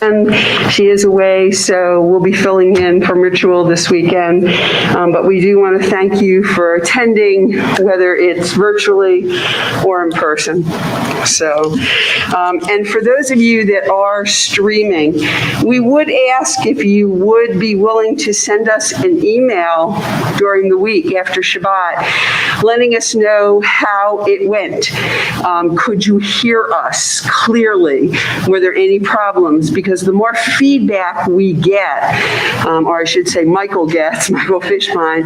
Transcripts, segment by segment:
And she is away, so we'll be filling in from Ritual this weekend. But we do want to thank you for attending, whether it's virtually or in person. So, and for those of you that are streaming, we would ask if you would be willing to send us an email during the week after Shabbat, letting us know how it went. Could you hear us clearly? Were there any problems? Because the more feedback we get, or I should say Michael Fishbein,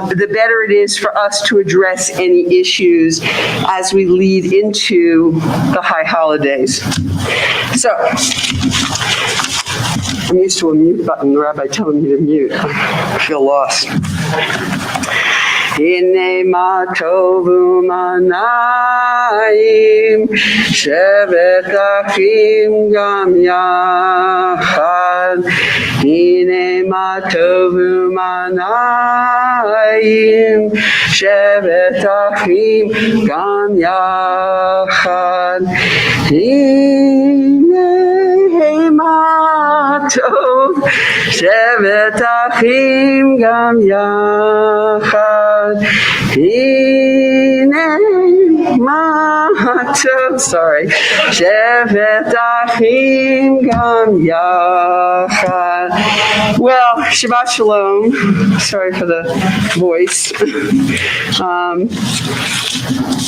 the better it is for us to address any issues as we lead into the high holidays. So, I'm used to a mute button, the rabbi telling me to mute. I feel lost. Hine ma tovu manayim shevet achim gam yachad. Hine ma tovu manayim shevet achim gam yachad. Hine ma tov shevet achim gam yachad. Hine ma tov, shevet achim gam yachad. Well, Shabbat Shalom. Sorry for the voice.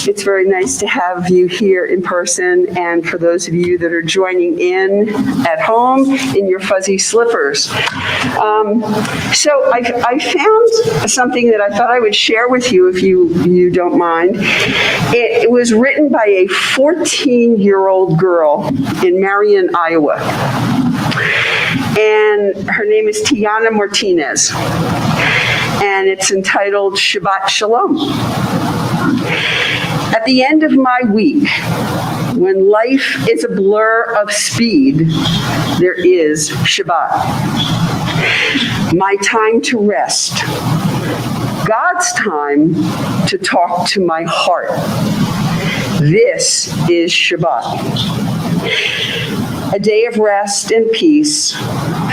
It's very nice to have you here in person, and for those of you that are joining in at home in your fuzzy slippers. So I found something that I thought I would share with you if you don't mind. It was written by a 14-year-old girl in Marion, Iowa. And her name is Tiana Martinez. And it's entitled Shabbat Shalom. At the end of my week, when life is a blur of speed, there is Shabbat. My time to rest. God's time to talk to my heart. This is Shabbat. A day of rest and peace,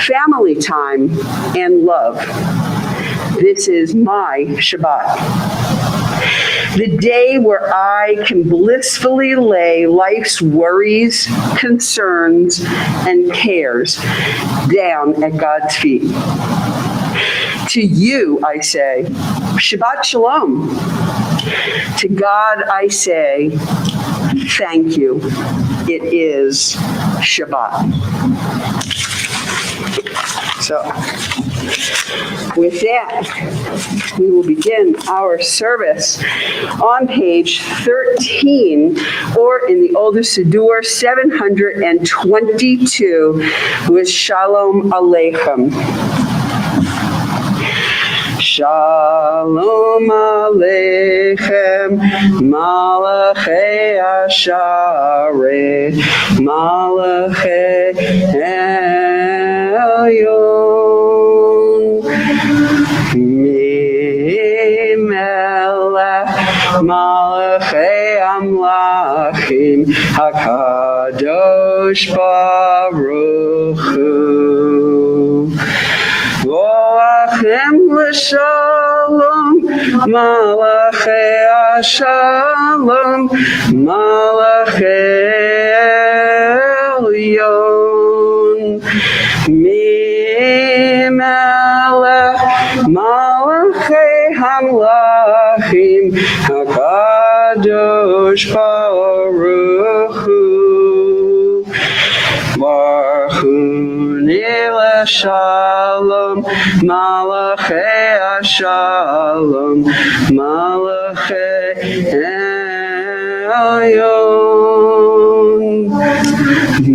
family time, and love. This is my Shabbat. The day where I can blissfully lay life's worries, concerns, and cares down at God's feet. To you, I say, Shabbat Shalom. To God, I say, thank you. It is Shabbat. So, with that, we will begin our service on page 13, or in the Older Siddur, 722, with Shalom Aleichem. Shalom Aleichem, Malachei Asharet, Malachei Elyon, Mimelech, Malachei Amlachim, HaKadosh Baruch Hu. Vo'achem l'shalom, Malachei Ashalom, Malachei Elyon, Mimelech, Malachei Hamlachim, HaKadosh Baruch Hu. Shalom, Malachei Ashalom, Malachei Elyon,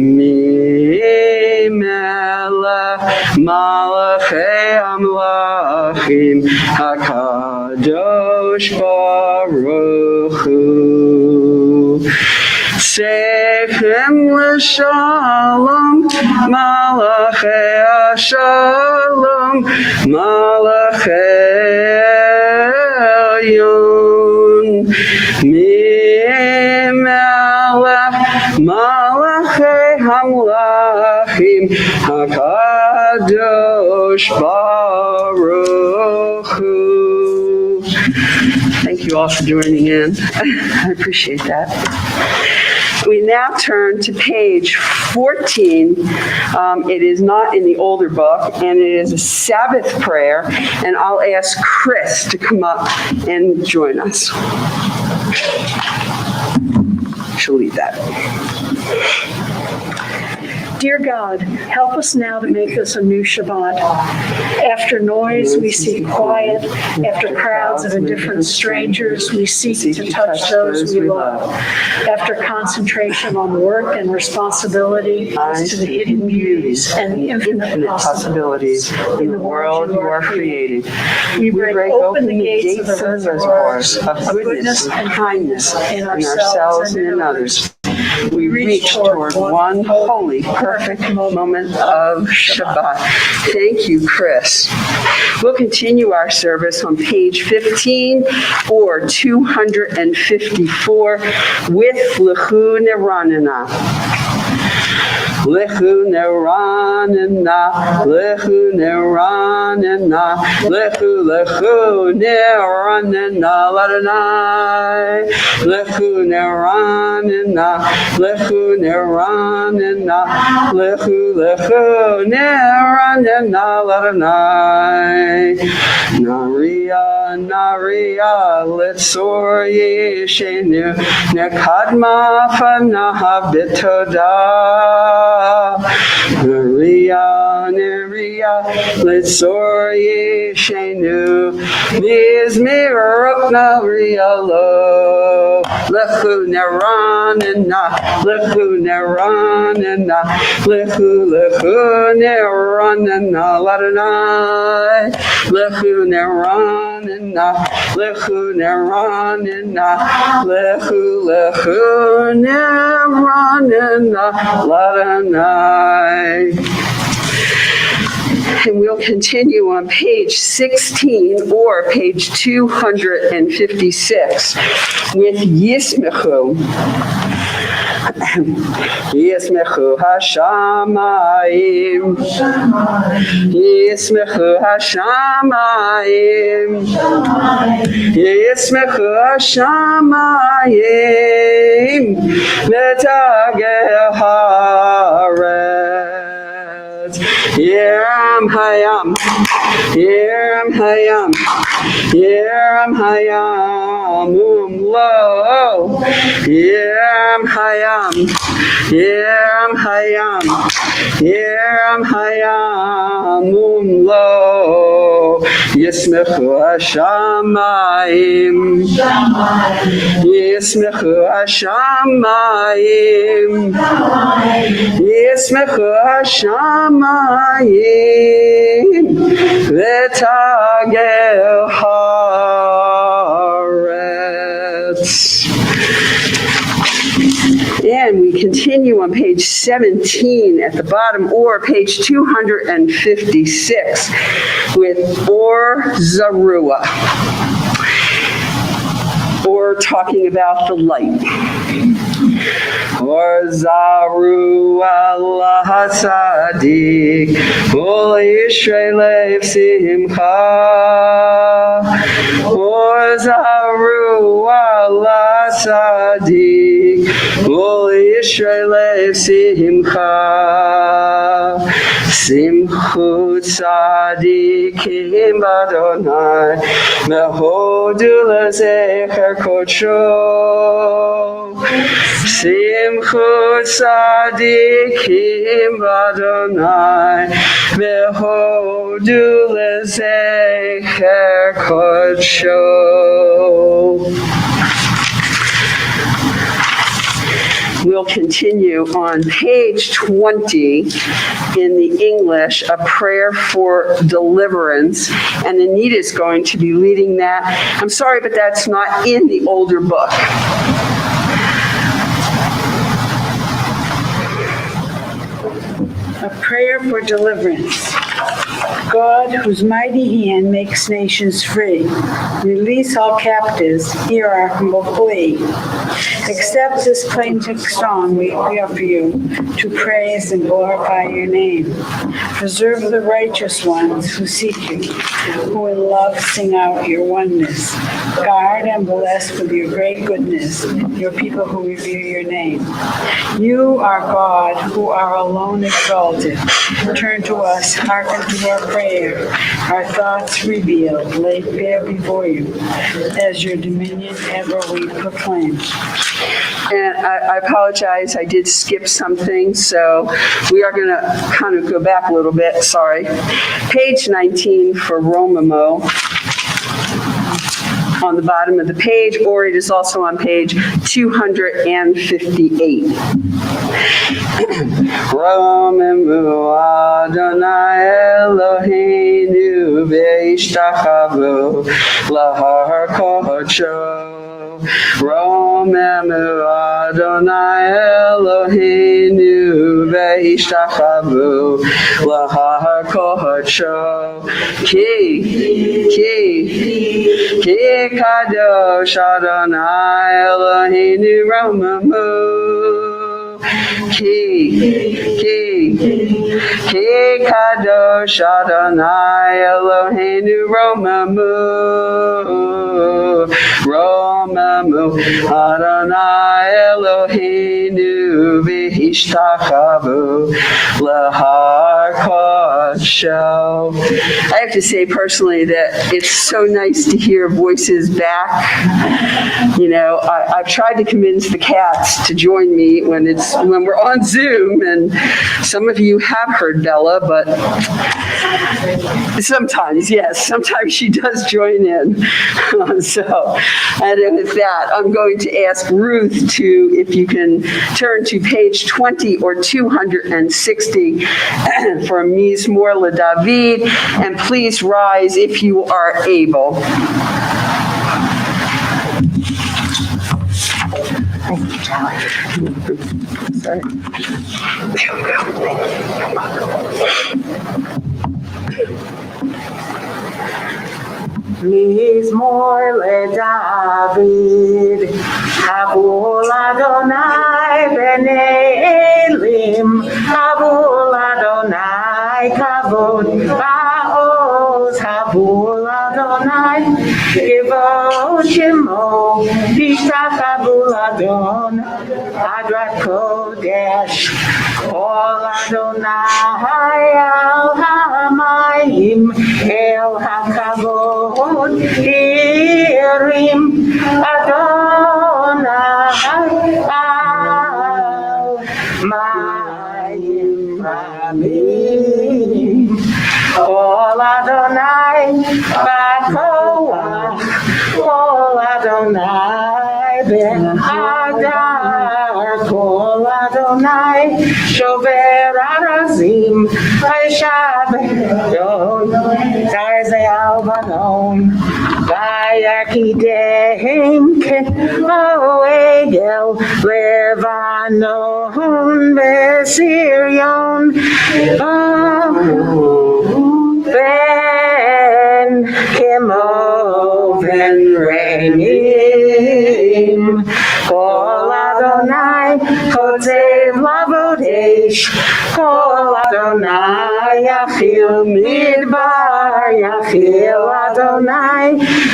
Mimelech, Malachei Amlachim, HaKadosh Baruch Hu. Sechem l'shalom, Malachei Ashalom, Malachei Elyon, Mimelech, Malachei Hamlachim, HaKadosh Baruch Hu. Thank you all for joining in. I appreciate that. We now turn to page 14. It is not in the older book, and it is a Sabbath prayer, and I'll ask Chris to come up and join us. She'll lead that. Dear God, help us now to make this a new Shabbat. After noise, we seek quiet. After crowds of indifferent strangers, we seek to touch those we love. After concentration on work and responsibility, to the hidden beauties and the infinite possibilities in the world you are created. We break open the gates of the reservoirs of goodness and kindness in ourselves and in others. We reach toward one holy, perfect moment of Shabbat. Thank you, Chris. We'll continue our service on page 15 or 254 with Lechu Neranina. Lechu Neranina, Lechu Neranina, Lechu Neranina, Ladonai. Lechu Neranina, Lechu Neranina, Lechu Neranina, Ladonai. Naria, Letzor Yeshenu, Nekadma Fanaha Bitodah. Neria, Letzor Yeshenu, Mizmirot Naria Lo, Lechu Neranina, Lechu Neranina, Lechu Neranina, Ladonai, Lechu Neranina, Lechu Neranina, Lechu Neranina, Ladonai. And we'll continue on page 16 or page 256 with Yismechu. Yismechu Hashamayim, Yismechu Hashamayim, Yismechu Hashamayim, Metagel Haaretz. Yeram Hayam, Yeram Hayam, Yeram Hayam, Umlo, Yeram Hayam, Yeram Hayam, Yeram Hayam, Umlo, Yismechu Hashamayim, Yismechu Hashamayim, Yismechu Hashamayim, V'tagel Haaretz. And we continue on page 17 at the bottom, or page 256 with Or Zarua, or talking about the light. Or Zarua la Tzadik, Ol Yisrael Simcha. Or Zarua la Tzadik, Ol Yisrael Simcha. Simchu Tzadikim Adonai, Mehodu Lezecher Kodsho. Simchu Tzadikim Adonai, Mehodu Lezecher Kodsho. We'll continue on page 20 in the English, a prayer for deliverance, and Anita is going to be leading that. I'm sorry, but that's not in the older book. A prayer for deliverance. God, whose mighty hand makes nations free, release all captives, hear our humble plea. Accept this plaintive song we offer you to praise and glorify your name. Preserve the righteous ones who seek you, who in love sing out your oneness. Guard and bless with your great goodness your people who revere your name. You are God, who are alone exalted. Turn to us, hearken to our prayer. Our thoughts revealed, laid bare before you, as your dominion ever we proclaim. And I apologize, I did skip something, so we are going to kind of go back a little bit, sorry. Page 19 for Romamo on the bottom of the page, or it is also on page 258. Romemu Adonai Eloheinu ve'ishtachavu lahar kodesh. Romemu Adonai Eloheinu ve'ishtachavu lahar kodesh. Ki kadosh Adonai Eloheinu Romemu. Ki kadosh Adonai Eloheinu Romemu Adonai Eloheinu v'hishtachavu lahar kodesh. I have to say personally that it's so nice to hear voices back. You know, I've tried to convince the cats to join me when we're on Zoom, and some of you have heard Bella, but sometimes she does join in. And with that, I'm going to ask Ruth if you can turn to page 20 or 260 for Mizmor LeDavid, and please rise if you are able. Thank you, Charlie. Sorry. There we go. Mizmor LeDavid, Habul Adonai b'nei Elim, Habul Adonai kavod ba'oz, Habul Adonai kivod shemo, Bishach Habul Adonai Adrat Kodesh, Kol Adonai al hamayim el hakavod irim Adonai al mayim rabim, Kol Adonai b'koach, Kol Adonai be'adar, Kol Adonai shover arazim, Vaishav Don Tarzei Albanon, Vayakidehem ke'oegel Levanon be'Sirion, Ben Kemo Ben Reinim, Kol Adonai Kotev Lavodesh, Kol Adonai Yachil Midbar, Yachil Adonai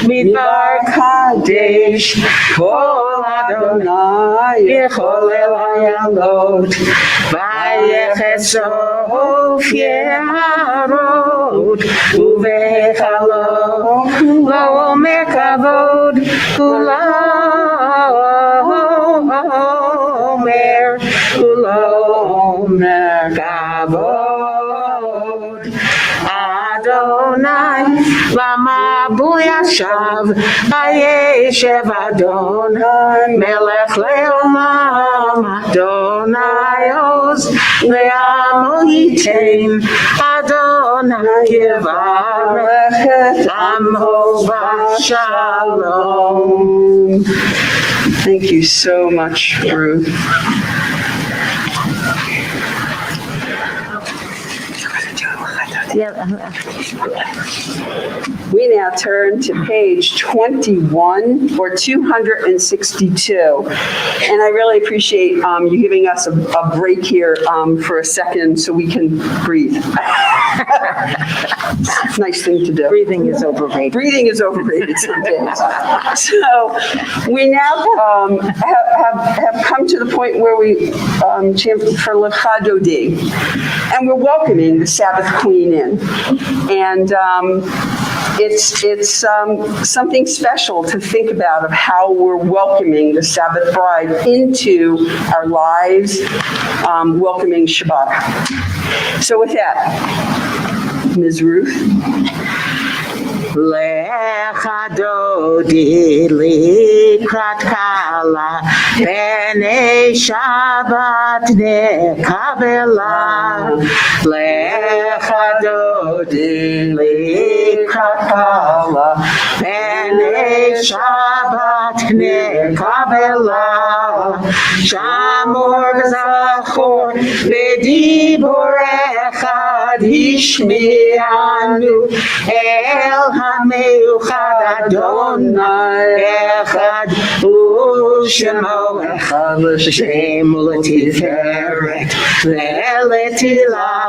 Midbar Kadesh, Kol Adonai Yecholel Hayalot, Vayechesof Yeharot, Uvechalot Lo Mekavod, Ulo Merkavod, Adonai Lama Buyashav, Vayeshev Adonai Melech Leolam, Adonai Oz Le'amo Yitain, Adonai Yevarech Amo V'Shalom. Thank you so much, Ruth. We now turn to page 21 or 262. And I really appreciate you giving us a break here for a second so we can breathe. Nice thing to do. Breathing is overrated. Breathing is overrated some days. So we now have come to the point where we chant for Lecha Dodi, and we're welcoming the Sabbath Queen in. And it's something special to think about of how we're welcoming the Sabbath bride into our lives, welcoming Shabbat. So with that, Ms. Ruth. Lecha dodi likrat kala b'nei Shabbat nekabela. Lecha dodi likrat kala b'nei Shabbat nekabela. Shamor v'zachor b'dibor echad hishmi'anu el המאוחד אדוני אחד ושמו אחד לשם ולתפארת ולתהילה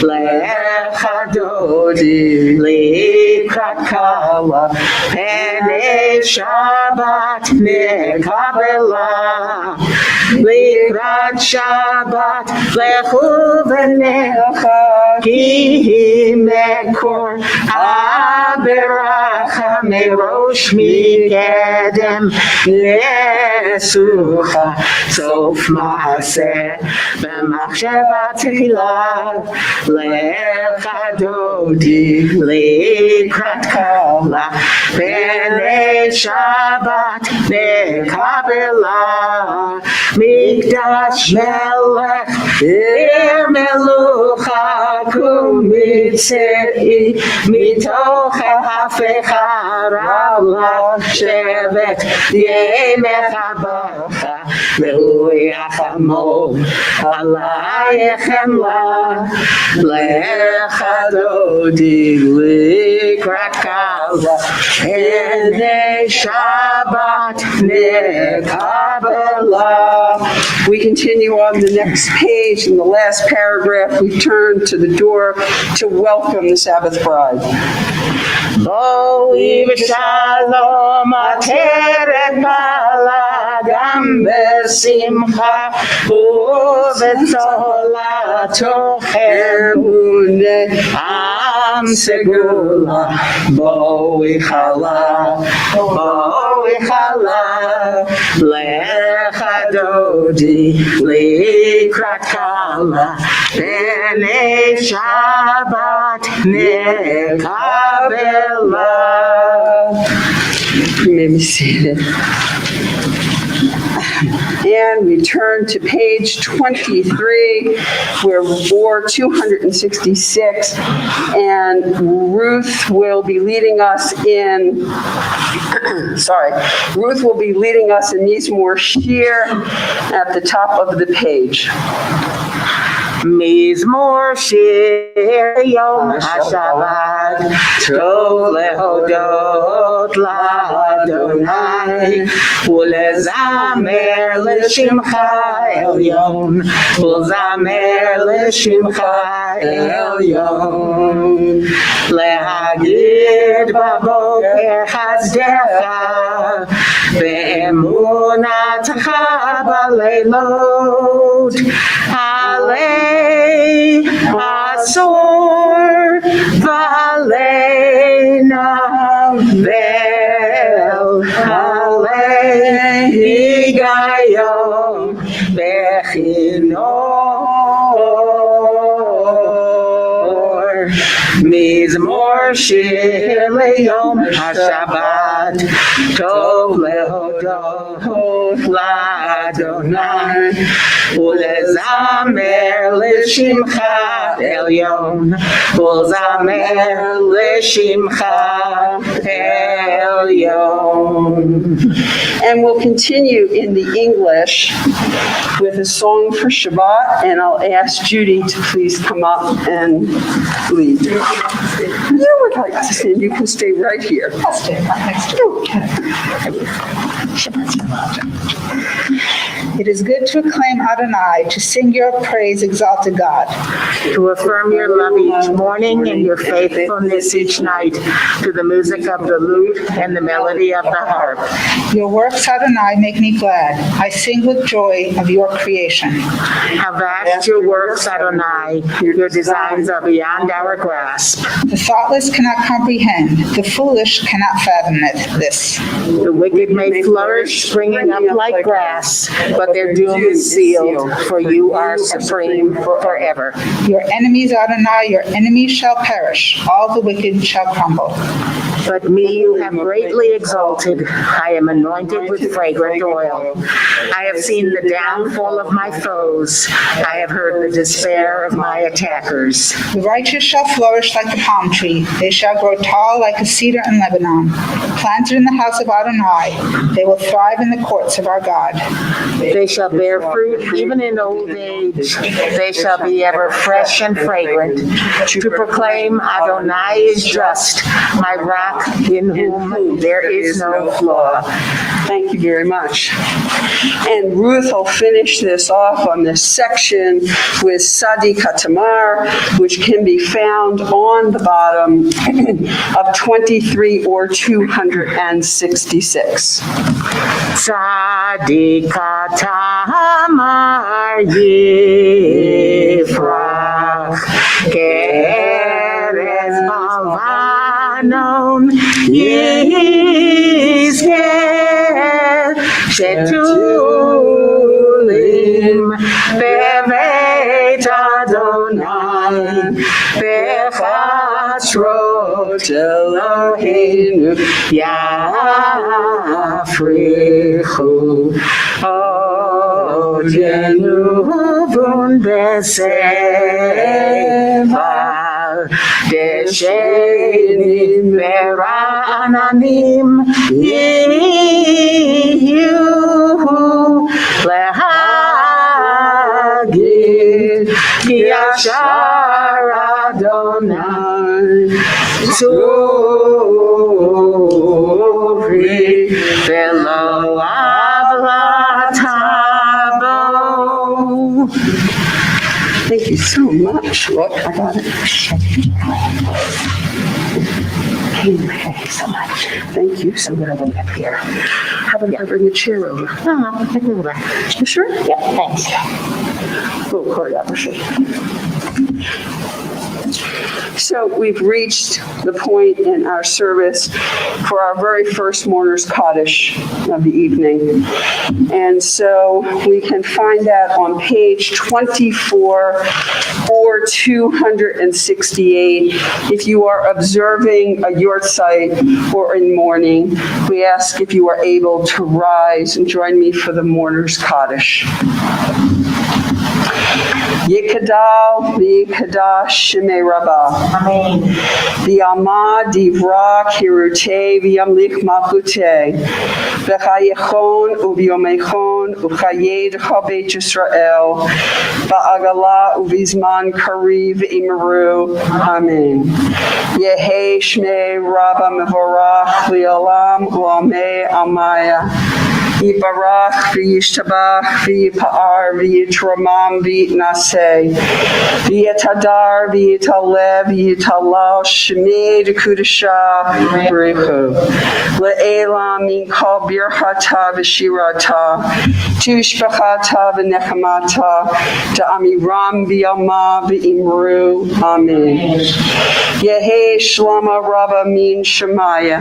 לך דודי לקראת קלה פני שבת נקבלה לקראת שבת לכו ונלכה כי היא מקור ברכה מראש מקדם לסוכה סוף מעשה במחשבה תחילה לך דודי לקראת קלה פני שבת נקבלה מקדש מלך עיר מלוכה קומצאי מתוך ההפיכה רב לשבת ימך ברכה והוא יחמור עלייך חמלה לך דודי לקראת קלה פני שבת נקבלה. We continue on the next page. In the last paragraph, we turn to the door to welcome the Sabbath bride. בואי בשלום עטרת בעלה גם בשמחה ובצולתו חרונה עם סגולה בואי חלה לך דודי לקראת קלה פני שבת נקבלה. You may be seated. And we turn to page 23, or 266, and Ruth will be leading us in, Ruth will be leading us in Mizmor Shir at the top of the page. מזמור שיר יום השבת, טוב להודות לאדוני, ולזמר לשמך עליון, ולזמר לשמך עליון. להגיד בבוקר חסדך, באמונתך בלילות, עלי עשור ועלי נבל, עלי היגיון בכינור. מזמור שיר ליום השבת, טוב להודות לאדוני, ולזמר לשמך העליון, ולזמר לשמך העליון. And we'll continue in the English with a song for Shabbat, and I'll ask Judy to please come up and lead. You would like to stand, you can stay right here. I'll stand right next to you. It is good to acclaim Adonai, to sing your praise, exalted God. To affirm your love each morning and your faithfulness each night, to the music of the lute and the melody of the harp. Your works, Adonai, make me glad. I sing with joy of your creation. How vast your works, Adonai, your designs are beyond our grasp. The thoughtless cannot comprehend, the foolish cannot fathom this. The wicked may flourish, springing up like grass, but their doom is sealed, for you are supreme forever. Your enemies, Adonai, your enemies shall perish. All the wicked shall crumble. But me you have greatly exalted. I am anointed with fragrant oil. I have seen the downfall of my foes. I have heard the despair of my attackers. The righteous shall flourish like the palm tree. They shall grow tall like a cedar in Lebanon. Planted in the house of Adonai, they will thrive in the courts of our God. They shall bear fruit even in old age. They shall be ever fresh and fragrant. To proclaim Adonai is just, my rock in whom there is no flaw. Thank you very much. And Ruth will finish this off on this section with Sadi Katamar, which can be found on the bottom of 23 or 266. Tzadika tamar yifrach, ke'erez Lebanon yizkeh, shetulim beveit Adonai, bechatzrot Eloheinu yafrichu, ojenuvun beseval, deshenim verananim yiyu lehagid ki yashar Adonai tzuri velo avlatabo. Thank you so much. Look, I got it. Thank you so much. Thank you. So good. I'm going to get up here. How about if I bring a chair over? No, I can move that. You sure? Yeah, thanks. Little choreography. So we've reached the point in our service for our very first mourner's Kaddish of the evening. And so we can find that on page 24 or 268. If you are observing a yahrzeit or in mourning, we ask if you are able to rise and join me for the mourner's Kaddish. Yikadal v'yikadash shemei Rabbah. Amen. V'yamad divra kirutei v'yamlik malchutei. V'chayechon u'v'yomechon u'chayedcha beit Yisrael. V'agala u'v'zman kariv v'imeru. Amen. Yehi shmei Rabbah mevorach li'olam u'amei amaya. Yibarach v'yishtabach v'yipa'ar v'yitramam v'yitnaseh v'yitadar v'yitalev v'yitalal shemei d'kudasha b'rechu le'elam min kol birchata v'shirata tushbachata v'nechamata da'amiram v'yama v'imru. Amen. Yehi shlama Rabbah min Shemaya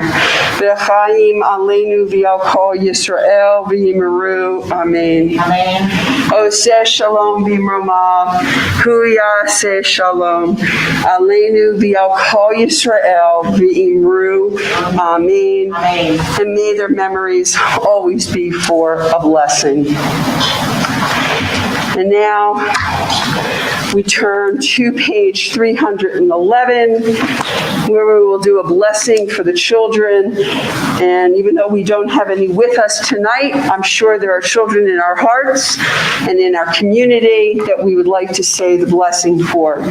v'chaim aleinu v'al kol Yisrael v'yimeru. Amen. Amen. Oseh shalom v'imromav, hu yaseh shalom, aleinu v'al kol Yisrael v'imru. Amen. Amen. And may their memories always be for a blessing. And now we turn to page 311, where we will do a blessing for the children. And even though we don't have any with us tonight, I'm sure there are children in our hearts and in our community that we would like to say the blessing for.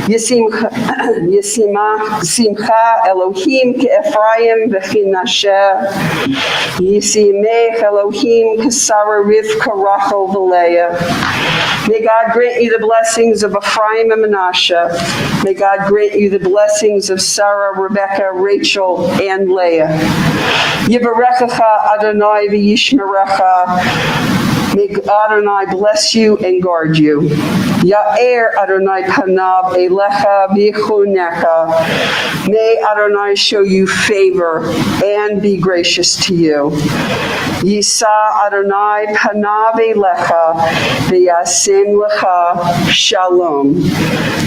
Simcha Elohim Ephraim v'Chinasher, Yisimech Elohim Kasara Rivka Rachel v'Leah. May God grant you the blessings of Ephraim and Manasseh. May God grant you the blessings of Sarah, Rebecca, Rachel, and Leah. Yivarechecha Adonai v'Yishmerecha. May Adonai bless you and guard you. Ya'er Adonai panav elecha v'yichunecha. May Adonai show you favor and be gracious to you. Yisa Adonai panav elecha v'yasem lecha shalom.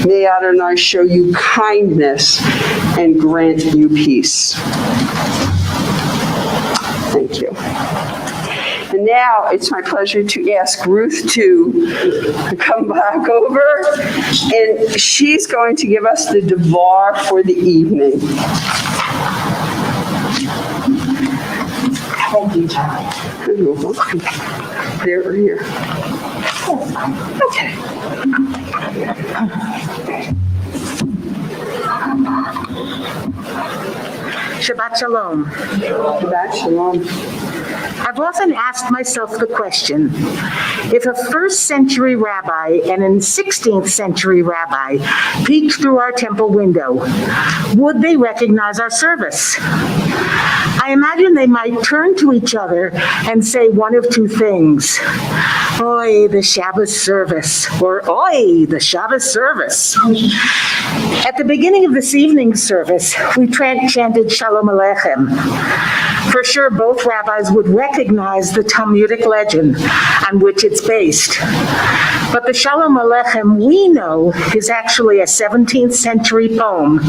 May Adonai show you kindness and grant you peace. Thank you. And now it's my pleasure to ask Ruth to come back over, and she's going to give us the devar for the evening. Thank you, John. You're welcome. There or here. Okay. Shabbat Shalom. Shabbat Shalom. I've often asked myself the question, if a first century rabbi and a 16th century rabbi peeked through our temple window, would they recognize our service? I imagine they might turn to each other and say one of two things. Oy, the Shabbat service, or Oy, the Shabbat service. At the beginning of this evening's service, we chanted Shalom Aleichem. For sure, both rabbis would recognize the Talmudic legend on which it's based. But the Shalom Aleichem we know is actually a 17th century poem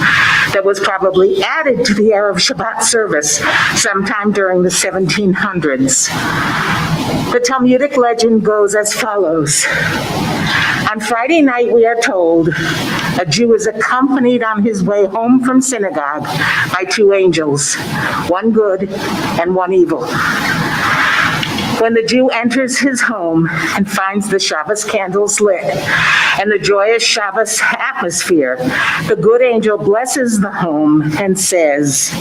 that was probably added to the Erev Shabbat service sometime during the 1700s. The Talmudic legend goes as follows. On Friday night, we are told, a Jew is accompanied on his way home from synagogue by two angels, one good and one evil. When the Jew enters his home and finds the Shabbos candles lit and the joyous Shabbos atmosphere, the good angel blesses the home and says,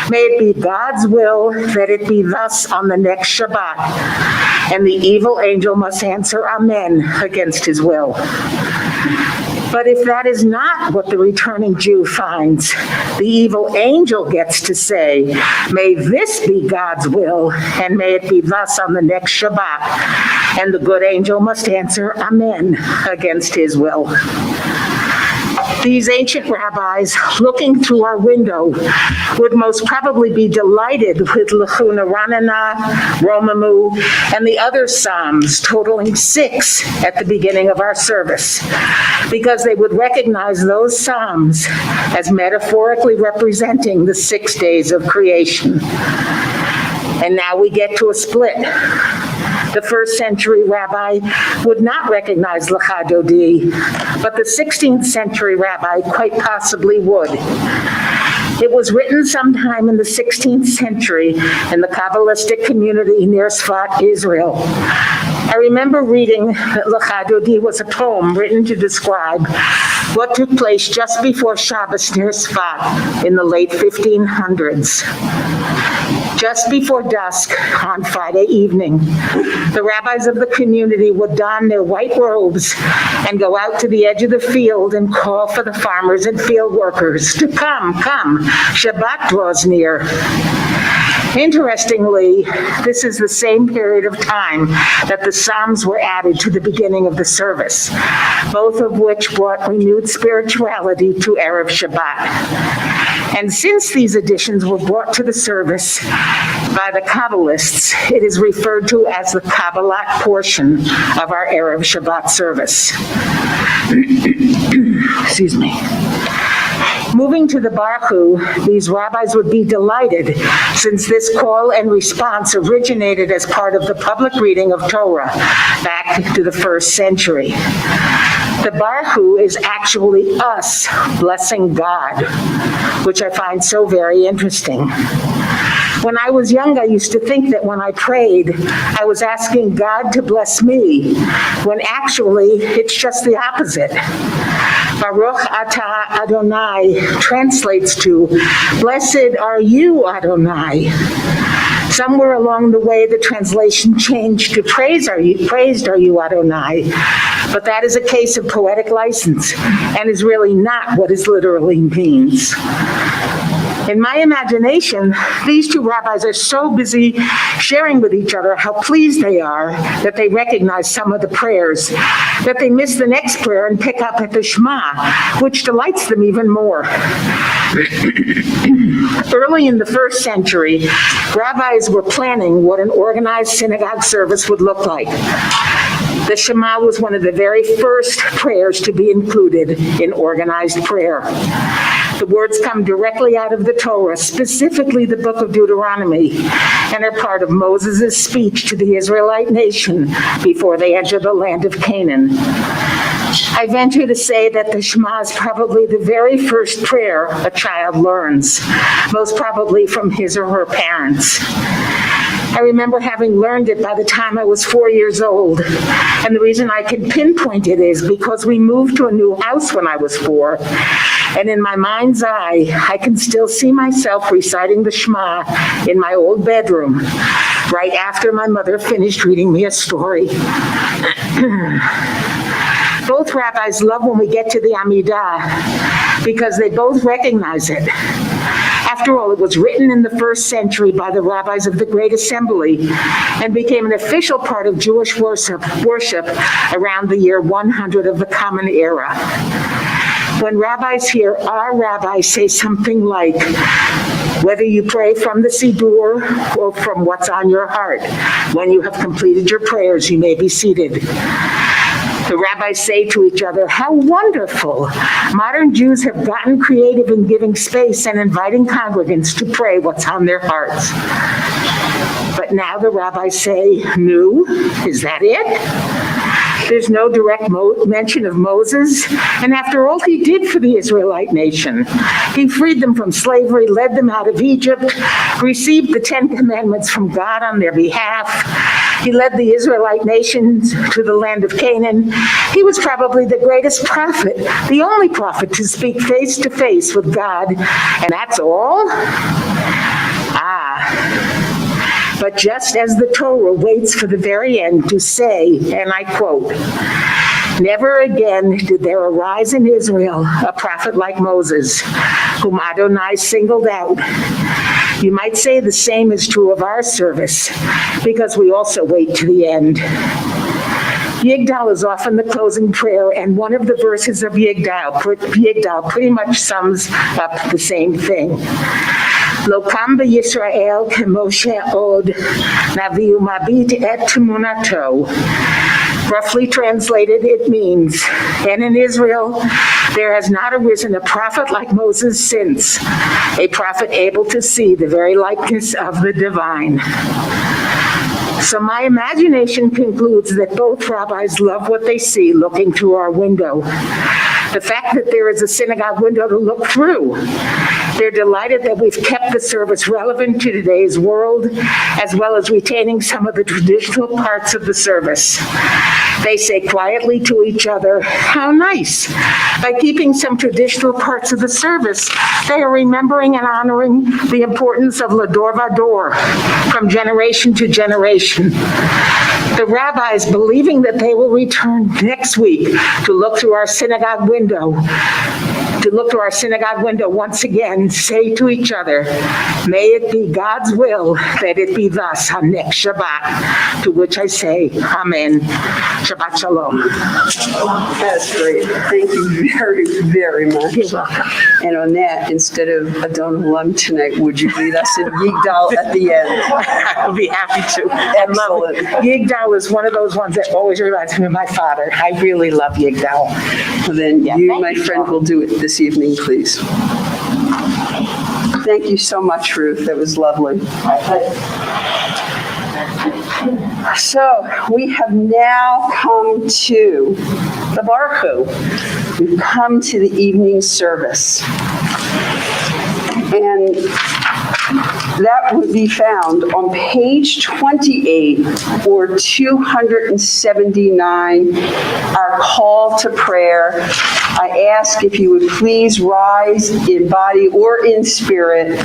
"May it be God's will that it be thus on the next Shabbat." And the evil angel must answer amen against his will. But if that is not what the returning Jew finds, the evil angel gets to say, "May this be God's will, and may it be thus on the next Shabbat." And the good angel must answer amen against his will. These ancient rabbis, looking through our window, would most probably be delighted with Lechuna Ranana, Romamu, and the other psalms, totaling 6 at the beginning of our service, because they would recognize those psalms as metaphorically representing the 6 days of creation. And now we get to a split. The first century rabbi would not recognize Lecha Dodi, but the 16th century rabbi quite possibly would. It was written sometime in the 16th century in the Kabbalistic community near Sfat, Israel. I remember reading that Lecha Dodi was a poem written to describe what took place just before Shabbos near Sfat in the late 1500s. Just before dusk on Friday evening, the rabbis of the community would don their white robes and go out to the edge of the field and call for the farmers and field workers to come, Shabbat draws near. Interestingly, this is the same period of time that the Psalms were added to the beginning of the service, both of which brought renewed spirituality to Erev Shabbat. And since these additions were brought to the service by the Kabbalists, it is referred to as the Kabbalat portion of our Erev Shabbat service. Excuse me. Moving to the Baruch, these rabbis would be delighted since this call and response originated as part of the public reading of Torah back to the 1st century. The Baruch is actually us blessing God, which I find so very interesting. When I was young, I used to think that when I prayed, I was asking God to bless me, when actually it's just the opposite. Baruch atah Adonai translates to, blessed are you, Adonai. Somewhere along the way, the translation changed to praised are you, Adonai. But that is a case of poetic license and is really not what it literally means. In my imagination, these two rabbis are so busy sharing with each other how pleased they are that they recognize some of the prayers, that they miss the next prayer and pick up at the Shema, which delights them even more. Early in the 1st century, rabbis were planning what an organized synagogue service would look like. The Shema was one of the very first prayers to be included in organized prayer. The words come directly out of the Torah, specifically the book of Deuteronomy, and are part of Moses' speech to the Israelite nation before they enter the land of Canaan. I venture to say that the Shema is probably the very first prayer a child learns, most probably from his or her parents. I remember having learned it by the time I was 4 years old. And the reason I can pinpoint it is because we moved to a new house when I was 4. And in my mind's eye, I can still see myself reciting the Shema in my old bedroom, right after my mother finished reading me a story. Both rabbis love when we get to the Amidah because they both recognize it. After all, it was written in the 1st century by the rabbis of the Great Assembly and became an official part of Jewish worship around the year 100 of the Common Era. When rabbis hear our rabbi say something like, whether you pray from the Siddur or from what's on your heart, when you have completed your prayers, you may be seated. The rabbis say to each other, how wonderful. Modern Jews have gotten creative in giving space and inviting congregants to pray what's on their hearts. But now the rabbis say, no, is that it? There's no direct mention of Moses, and after all he did for the Israelite nation, he freed them from slavery, led them out of Egypt, received the 10 commandments from God on their behalf. He led the Israelite nations to the land of Canaan. He was probably the greatest prophet, the only prophet to speak face to face with God, and that's all? But just as the Torah waits for the very end to say, and I quote, never again did there arise in Israel a prophet like Moses, whom Adonai singled out. You might say the same is true of our service, because we also wait to the end. Yigdal is often the closing prayer, and one of the verses of Yigdal pretty much sums up the same thing. Lo kam b'Yisrael k'Moshe od, naviu mabit et tmunato. Roughly translated, it means, and in Israel, there has not arisen a prophet like Moses since, a prophet able to see the very likeness of the divine. So my imagination concludes that both rabbis love what they see looking through our window. The fact that there is a synagogue window to look through. They're delighted that we've kept the service relevant to today's world, as well as retaining some of the traditional parts of the service. They say quietly to each other, how nice. By keeping some traditional parts of the service, they are remembering and honoring the importance of Lador Vador, from generation to generation. The rabbis, believing that they will return next week to look through our synagogue window, once again, say to each other, may it be God's will that it be thus on next Shabbat, to which I say, Amen. Shabbat Shalom. That's great. Thank you very, very much. You're welcome. And on that, instead of Adon Olam tonight, would you lead us in Yigdal at the end? I'll be happy to. Excellent. Yigdal is one of those ones that always reminds me of my father. I really love Yigdal. Then Yeah, you, thank my you, friend, Dawn. will do it this evening, please. Thank you so much, Ruth. That was lovely. So we have now come to the Baruch. We've come to the evening service. And that would be found on page 28 or 279, our call to prayer. I ask if you would please rise in body or in spirit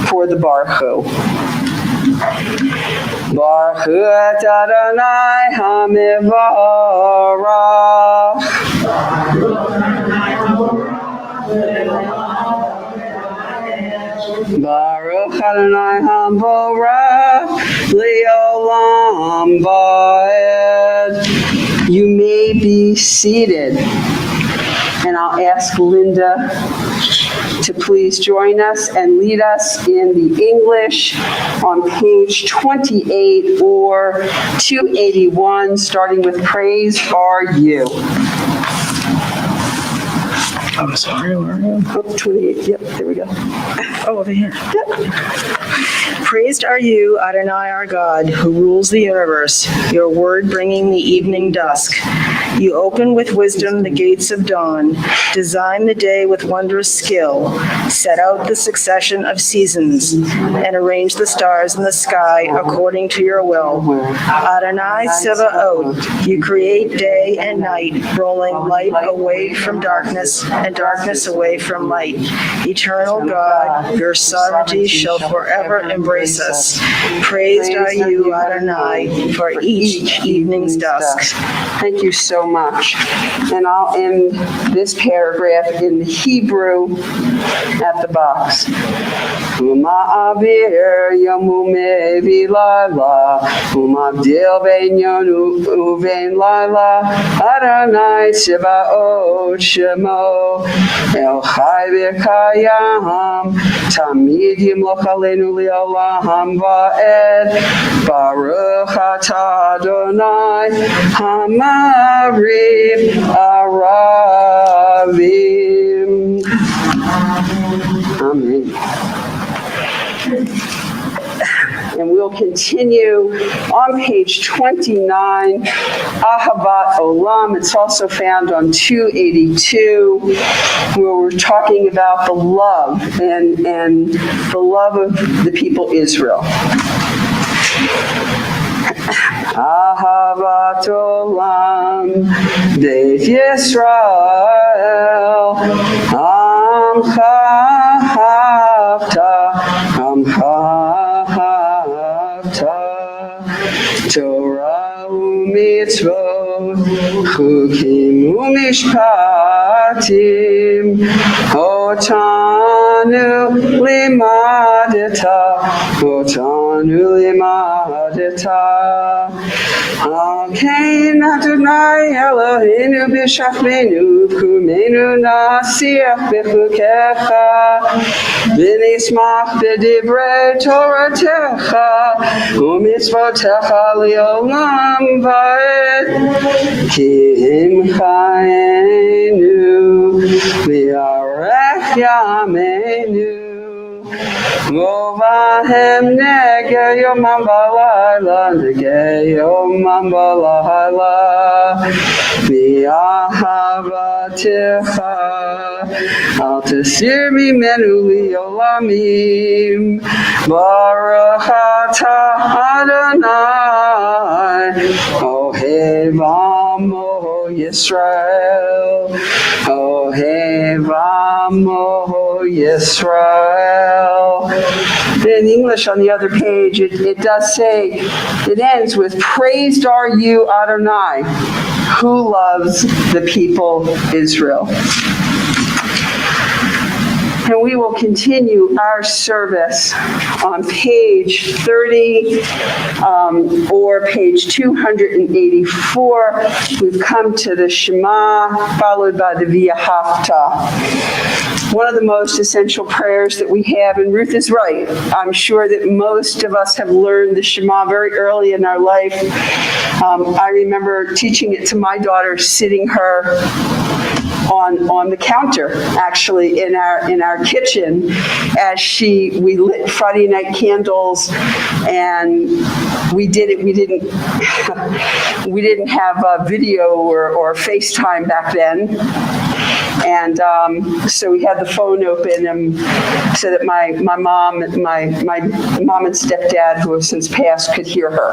for the Baruch. Baruch Hu et Adonai HaMevorach. Baruch Adonai HaMevorach Le'olam Va'ed. You may be seated. And I'll ask Linda to please join us and lead us in the English on page 28 or 281, starting with Praise Are You. I'm sorry, where are you? Oh, 28, yep, there we go. Oh, over here. Praised are you, Adonai our God, who rules the universe, your word bringing the evening dusk. You open with wisdom the gates of dawn, design the day with wondrous skill, set out the succession of seasons, and arrange the stars in the sky according to your will. Adonai Sebaot, you create day and night, rolling light away from darkness and darkness away from light. Eternal God, your sovereignty shall forever embrace us. Praised are you, Adonai, for each evening's dusk. Thank you so much. And I'll end this paragraph in the Hebrew at the box. Uma'avir yamume v'layla, umavdil bein yonu uvein layla, Adonai Sebaot Shemo, El Chai v'Kayam, Tamid Yimloch Aleinu Le'olam Va'ed, Baruch Atah Adonai Hamarib Aravim. Amen. And we'll continue on page 29, Ahavat Olam. It's also found on 282, where we're talking about the love and the love of the people Israel. Ahavat Olam, Beit Yisrael, Amcha Havta, Amcha Havta, Torah u'mitzvot, chukim u'mishpatim, otanu limadeta, otanu limadeta. Akein Adonai Eloheinu b'shachmenu, kumenu nasiach b'chukecha, v'nismach b'divrei Toratecha, u'mitzvotecha li'olam va'ed, ki im chayenu, v'yarech yameinu. Movahem nege yomam balayla, nege yomam balayla, v'ahavatecha, al tesir mimenu li'olamim, Baruch atah Adonai, ohev amo Yisrael, ohev amo Yisrael. In English on the other page, it does say, it ends with, praised are you, Adonai, who loves the people Israel. And we will continue our service on page 30 or page 284. We've come to the Shema, followed by the V'ahavta. One of the most essential prayers that we have, and Ruth is right, I'm sure that most of us have learned the Shema very early in our life. I remember teaching it to my daughter, sitting her on the counter, actually, in our kitchen, as we lit Friday night candles, and we didn't have a video or FaceTime back then. And so we had the phone open, and so that my mom and stepdad, who have since passed, could hear her.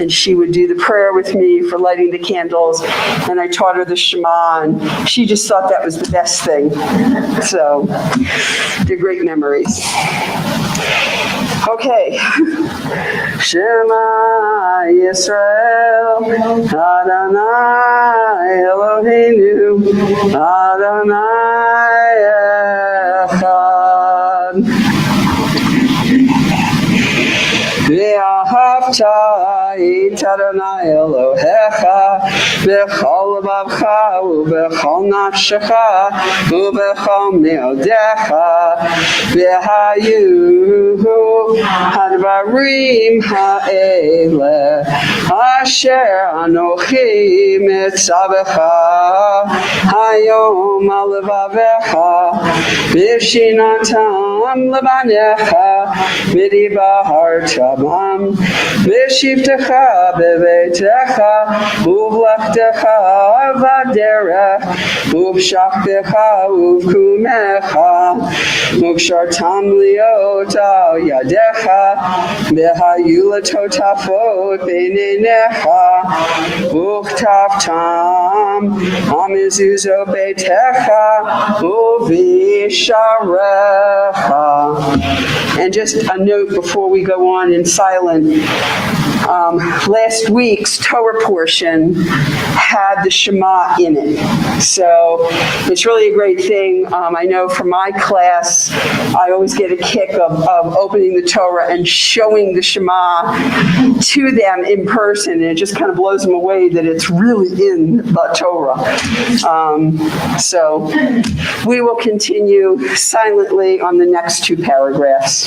And she would do the prayer with me for lighting the candles, and I taught her the Shema, and she just thought that was the best thing. So they're great memories. Okay. Shema Yisrael, Adonai Eloheinu, Adonai Echad. Ve'ahavta et Adonai Elohecha b'chol lebavcha u'b'chol nafshecha u'b'chol me'odecha v'hayu hadvarim ha'ele asher anochi mitzavecha hayom al levavecha v'shinatam levanecha v'dibahartam v'shivtecha b'veitecha uvlachtecha v'derech uv'shachtecha uv'kumecha uv'shartam liot al yadecha v'hayulatotafot b'neinecha uv'chtavtam amizuzo beitecha uv'isharecha. And just a note before we go on in silent, last week's Torah portion had the Shema in it. So it's really a great thing. I know for my class, I always get a kick of opening the Torah and showing the Shema to them in person. And it just kind of blows them away that it's really in the Torah. So we will continue silently on the next two paragraphs.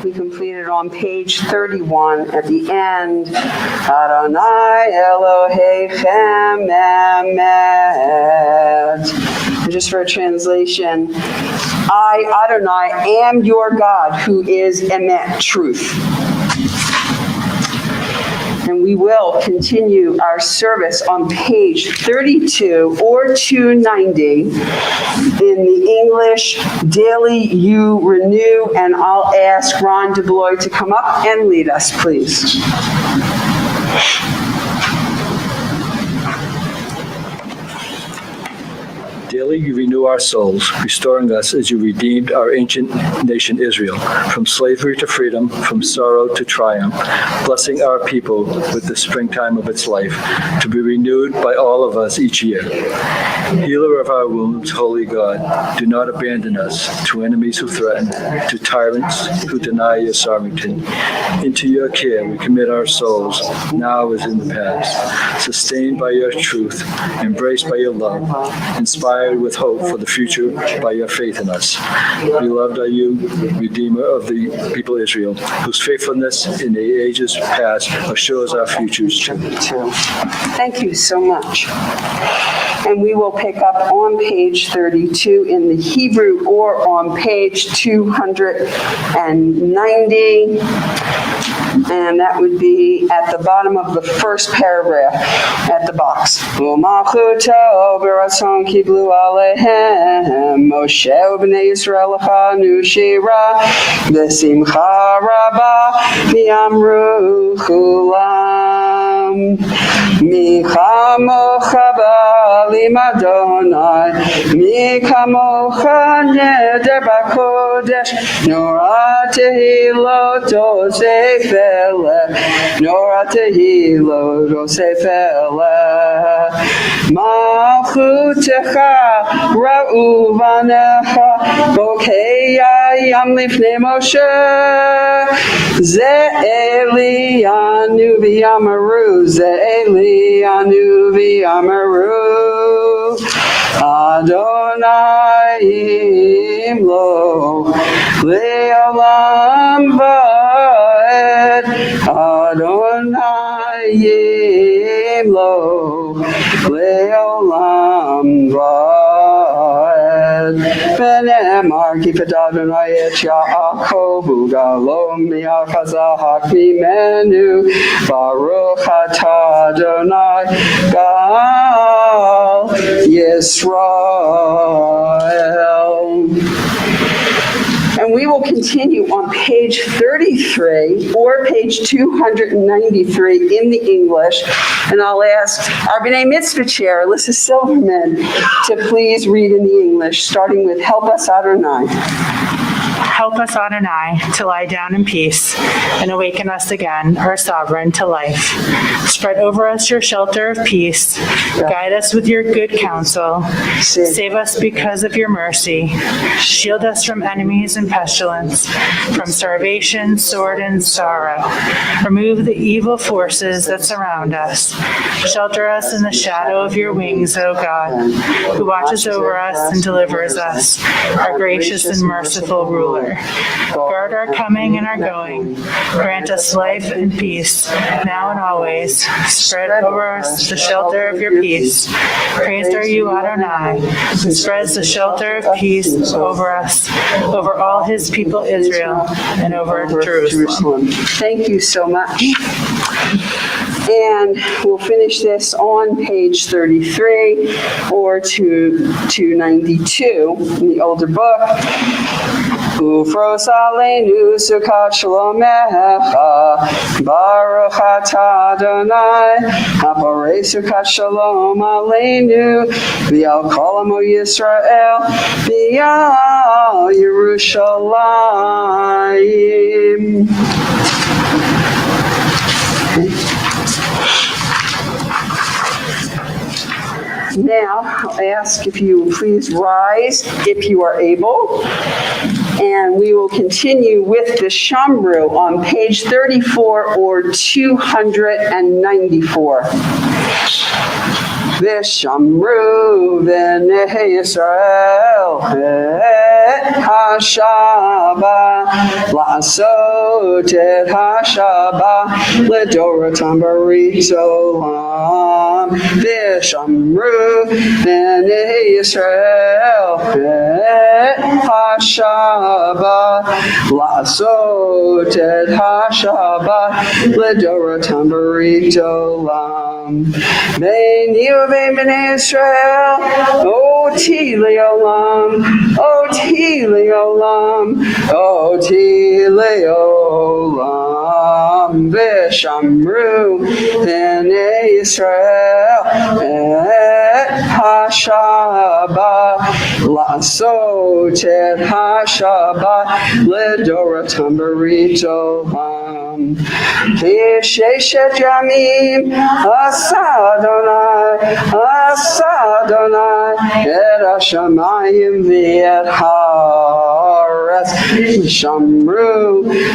We completed on page 31 at the end. Adonai Elohechem Emet. Just for a translation, I, Adonai, am your God who is Emet, truth. And we will continue our service on page 32 or 290 in the English Daily You Renew. And I'll ask Ron DeBlois to come up and lead us, please. Daily you renew our souls, restoring us as you redeemed our ancient nation Israel, from slavery to freedom, from sorrow to triumph, blessing our people with the springtime of its life, to be renewed by all of us each year. Healer of our wounds, holy God, do not abandon us to enemies who threaten, to tyrants who deny your sovereignty. Into your care we commit our souls, now as in the past, sustained by your truth, embraced by your love, inspired with hope for the future by your faith in us. Beloved are you, Redeemer of the people Israel, whose faithfulness in the ages past assures our futures too. Thank you so much. And we will pick up on page 32 in the Hebrew or on page 290. And that would be at the bottom of the first paragraph at the box. U'malchuto b'ratzon kiblu alehem Moshe u'bnei Yisrael lechanu shira v'simcha rabba v'yamru chulam mi chamocha ba'alim Adonai mi kamocha neder b'kodesh Norah tehilot osef eleh Norah tehilot osef eleh Malchutecha ra'u vanecha bokei yam lifnei Moshe Ze Elianu v'yamaru Ze Elianu v'yamaru Adonai imlo le'olam va'ed Adonai imlo le'olam va'ed V'ne'emar kifet Adonai et Yaakov ugalo mi'achazahak mimenu Baruch atah Adonai gal Yisrael. And we will continue on page 33 or page 293 in the English. And I'll ask our B'nai Mitzvah Chair, Alyssa Silverman, to please read in the English, starting with Help Us Adonai. Help us, Adonai, to lie down in peace and awaken us again, our sovereign, to life. Spread over us your shelter of peace. Guide us with your good counsel. Save us because of your mercy. Shield us from enemies and pestilence, from starvation, sword, and sorrow. Remove the evil forces that surround us. Shelter us in the shadow of your wings, O God, who watches over us and delivers us, our gracious and merciful ruler. Guard our coming and our going. Grant us life and peace, now and always. Spread over us the shelter of your peace. Praised are you, Adonai, who spreads the shelter of peace over us, over all his people Israel, and over Jerusalem. Thank you so much. And we'll finish this on page 33 or 292 in the older book. Ufros aleinu sukat shalomecha Baruch atah Adonai Haporei sukat shalom aleinu V'al kol amo Yisrael V'al Yerushalayim. Now, I'll ask if you will please rise if you are able. And we will continue with the Shamru on page 34 or 294. V'shamru v'nei Yisrael et ha-Shabbat la'asot et ha-Shabbat l'doratam barit olam. V'shamru v'nei Yisrael et ha-Shabbat la'asot et ha-Shabbat l'doratam barit olam. Beini u'bein b'nei Yisrael, oti le'olam, oti le'olam, oti le'olam. V'shamru b'nei Yisrael et ha-Shabbat la'asot et ha-Shabbat l'doratam barit olam. V'sheshet yamim asa Adonai et hashamayim v'et haaretz v'shamru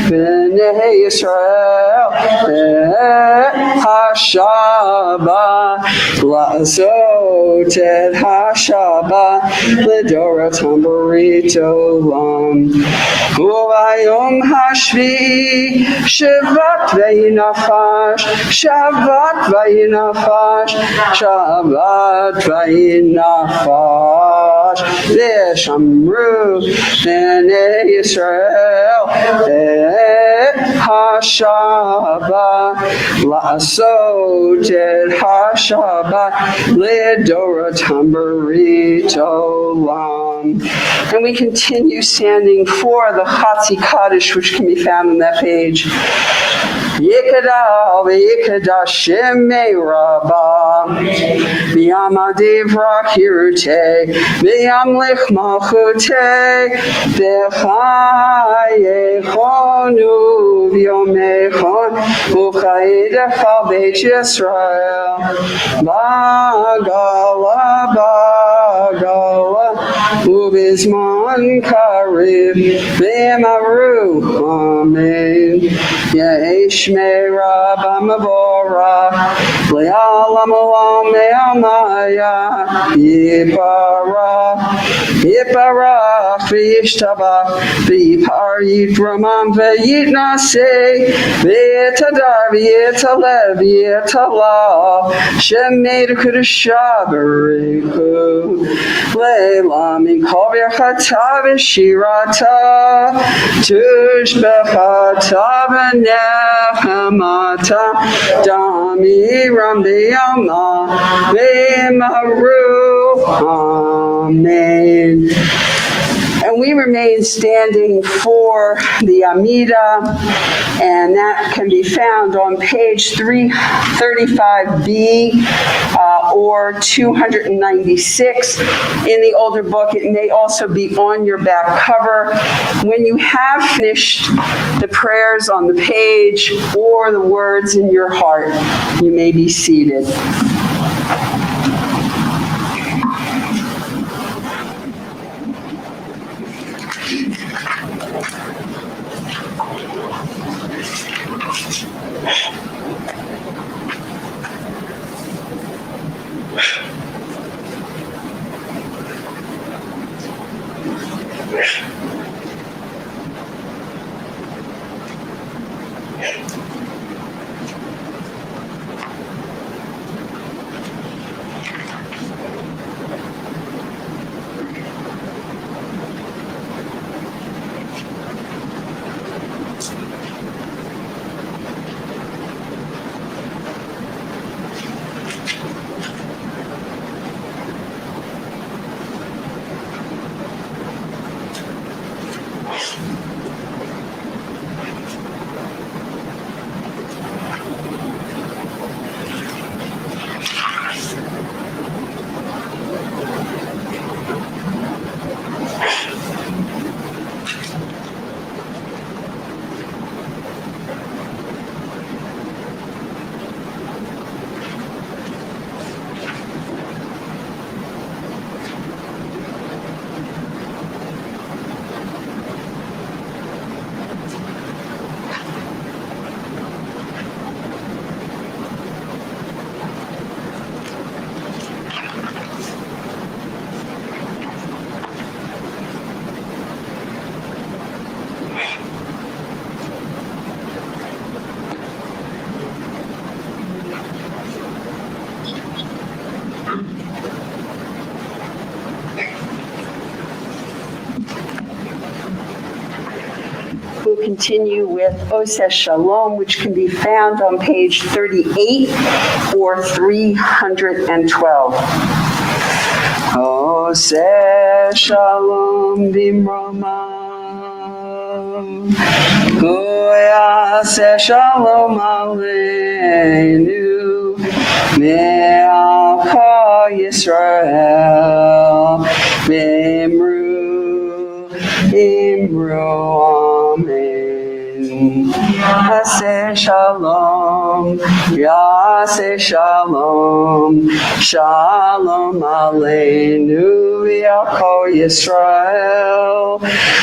b'nei Yisrael et ha-Shabbat la'asot et ha-Shabbat l'doratam barit olam. U'bayom hashvi Shabbat v'yinafash, Shabbat v'yinafash, Shabbat v'yinafash. V'shamru b'nei Yisrael et HaShabbat, La'asot et HaShabbat, Ledoratam Berit Olam. And we continue standing for the Chatzi Kaddish, which can be found on that page. Yikadal v'yikadash shemei rabba v'yam adivra kirute v'yam lich malchute v'chayechonu v'yomechon v'chayedecha beit Yisrael b'gala u'bizman kariv v'emaru amen. Yeshmei Rabba Mavorach, Le'alam Olam Me'amaya, Yiparach, V'yishtabach, V'yipar Yitramam, V'yitnaseh, V'yitadar, V'yitalev, V'yitalah, Shemei D'Kudusha B'Richu, Le'lam Mikol V'yachata V'shirata, Tushbechata V'nechamata, Damiram B'yama, V'emaru, Amen. And we remain standing for the Amida, and that can be found on page 335B or 296 in the older book. It may also be on your back cover. When you have finished the prayers on the page or the words in your heart, you may be seated. We'll continue with Oseh Shalom, which can be found on page 38 or 312. Oseh Shalom Bimroma, Oseh Shalom Aleinu, Me'al Kol Yisrael, Bimru, Imru, Amen. Yaseh Shalom, Yaseh Shalom, Shalom Aleinu v'Yakol Yisrael.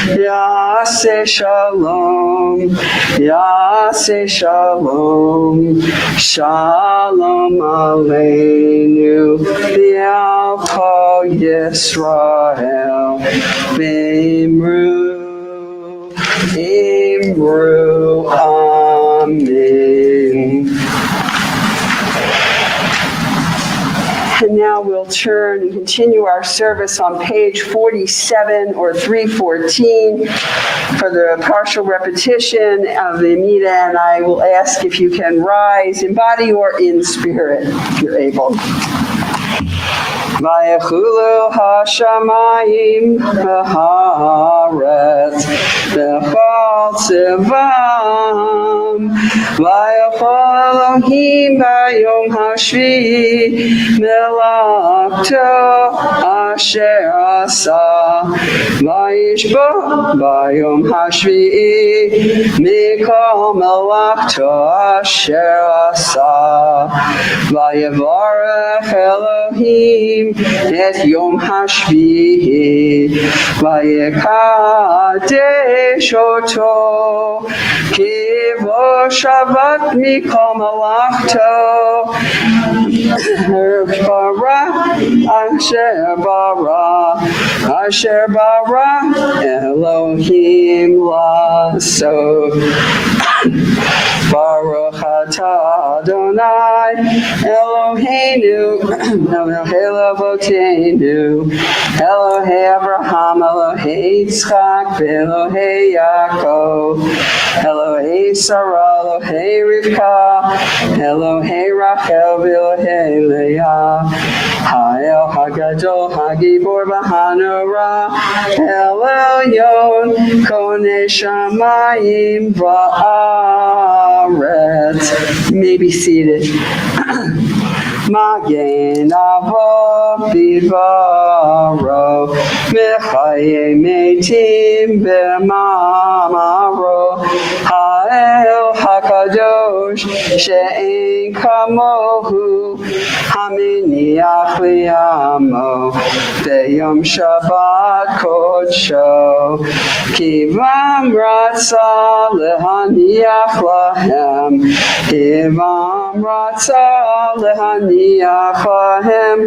Yaseh Shalom, Yaseh Shalom, Shalom Aleinu v'Yakol Yisrael. V'imru, Imru, Amen. And now we'll turn and continue our service on page 47 or 314 for the partial repetition of the Amida, and I will ask if you can rise in body or in spirit, if you're able. Vayachulu hashamayim v'haaretz v'chol tzivam vayachol Elohim b'yom hashvi'i melachto asher asa vayishbo b'yom hashvi'i mikol melachto asher asa vayevarech Elohim et Yom Hashvi'i vayekadesh oto kivo Shabbat mikol malachto asher bara Elohim laso. Baruch atah Adonai Eloheinu Elohei Avotenu Elohei Abraham Elohei Yitzchak Elohei Yaakov Elohei Sarah Elohei Rivka Elohei Rachel Elohei Leah Ha'el Hagadol Hagibor B'Hanora El Elyon Konei Shamayim Va'aretz. You may be seated. Magen Avo Bivaro Mechaye Metim B'Mamaro Ha'el HaKadosh She'en Kamohu Haminiach Li'amo B'Yom Shabbat Kodsho Kivam Ratza Lehaniach Lahem Kivam Ratza Lehaniach Lahem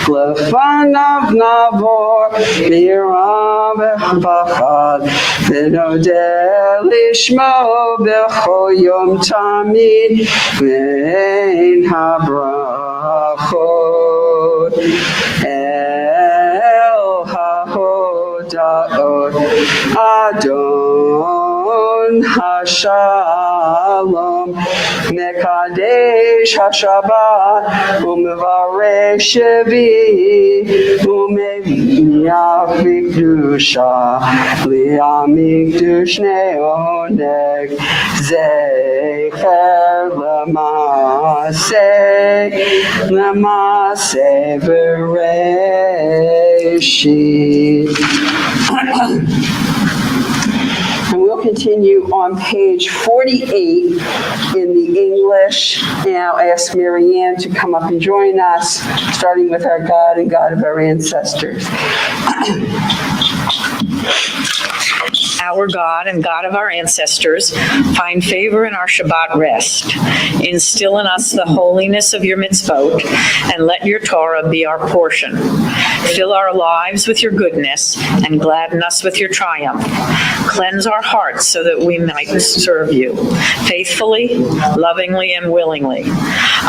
Lefanav Navor Mirav Echpachad V'nodeh Lishmo B'chol Yom Tamid V'ein habrachot El hahoda'ot Adon Hashalom Mekadesh HaShabbat Umevarech Shevi Umeviyach V'kedusha Li'amikdush Neoneg Zecher L'maseh Bereshit. And we'll continue on page 48 in the English. And I'll ask Marianne to come up and join us, starting with our God and God of our ancestors. Our God and God of our ancestors, find favor in our Shabbat rest. Instill in us the holiness of your mitzvot, and let your Torah be our portion. Fill our lives with your goodness, and gladden us with your triumph. Cleanse our hearts so that we might serve you, faithfully, lovingly, and willingly.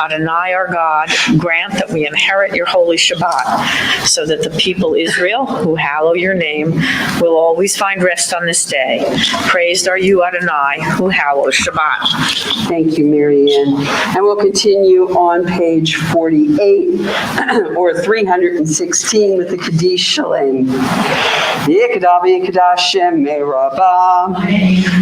Adonai, our God, grant that we inherit your holy Shabbat, so that the people Israel, who hallow your name, will always find rest on this day. Praised are you, Adonai, who hallows Shabbat. Thank you, Marianne. And we'll continue on page 48 or 316 with the Kaddish Shalem. Yikada v'yikada Shem me'rabah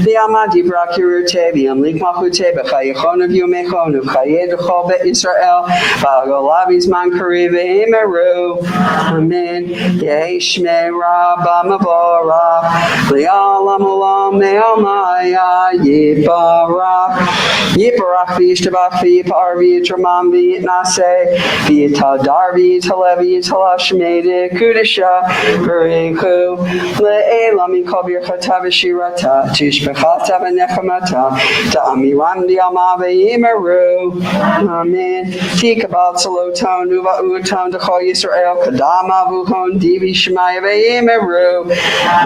v'yamad yibrak yeruteh v'yamlik malchuteh b'chayechonu v'yomechonu v'chayeh d'chol be'Yisrael v'agolav yizman kariv v'emeru. Amen. Yehi shmei rabah mavorach Li'alam olam me'amaya yiparach Yiparach v'yishtabach v'yipar v'yitramam v'yitnaseh v'yitadar v'yitalev v'yitalav shmei kudesha v'rechu le'elam mikol birchata v'shirata tishbechata v'nechamata ta'amiram di'alma v'yimeru. Amen. Tikabal tzaloton uva'uton d'chol Yisrael kadama v'uhon divi shmaya v'yimeru.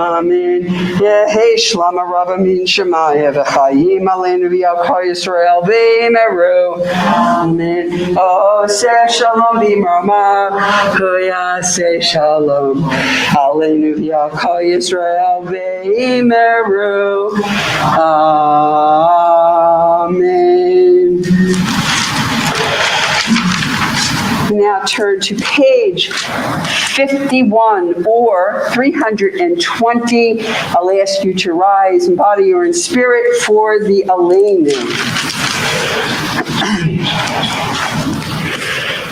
Amen. Amen. Yehi Shlama Rabba Min Shemaya V'chayim Aleinu V'Yakar Yisrael V'Meru. Amen. Oh, say Shalom V'Mrama. Huya say Shalom. Aleinu V'Yakar Yisrael V'Meru. Amen. Now turn to page 51 or 320. I'll ask you to rise in body or in spirit for the Aleinu.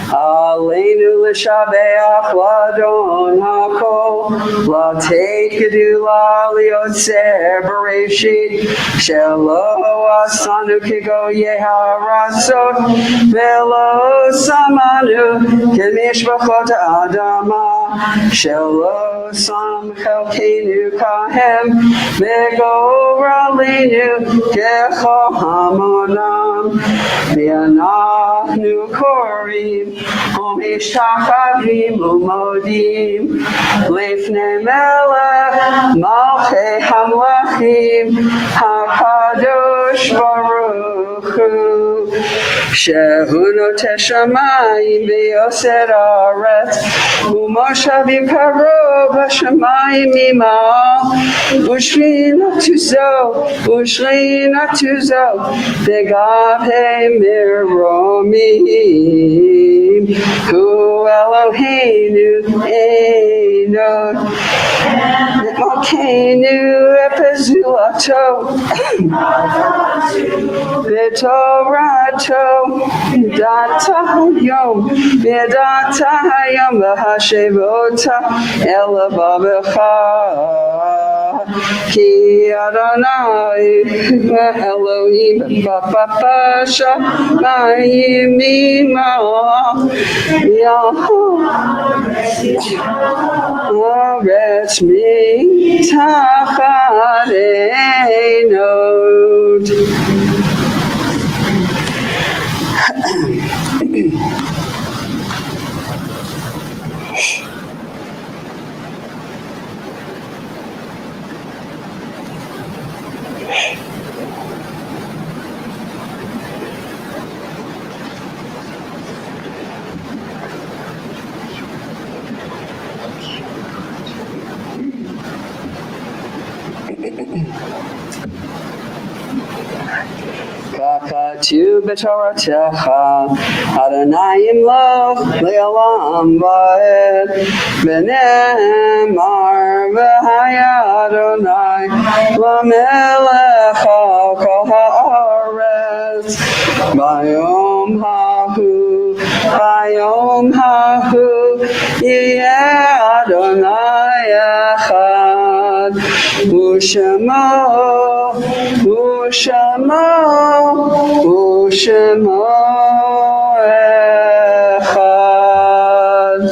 Aleinu l'shabeach l'adon hakol l'teit gedula liotzer bereshit shelo asanu kigoyeh harasot velo samanu k'mishpachot adama shelo sam chelkeinu kahem megoralinu kechol hamonam v'anachnu korim Umishachavim umodim Lifnei melech Malchei hamlachim HaKadosh Baruch Hu Shehu noteh shamayim v'yoser haaretz Umoshav yikaro b'shamayim imal Ushri natuzo V'gavhei miromim Hu Eloheinu Einod Malkeinu Epezulato V'torato V'datahayom V'hashevota Elababecha Ki Adonai Elohim B'papa Shamayim Imah Haaretz mitachat einod. Kakatu b'toratecha Adonai imloch le'olam va'ed v'ne'emar v'haya Adonai lamelech kol ha'aretz Bayom hahu yeh Adonai echad U'shemo echad.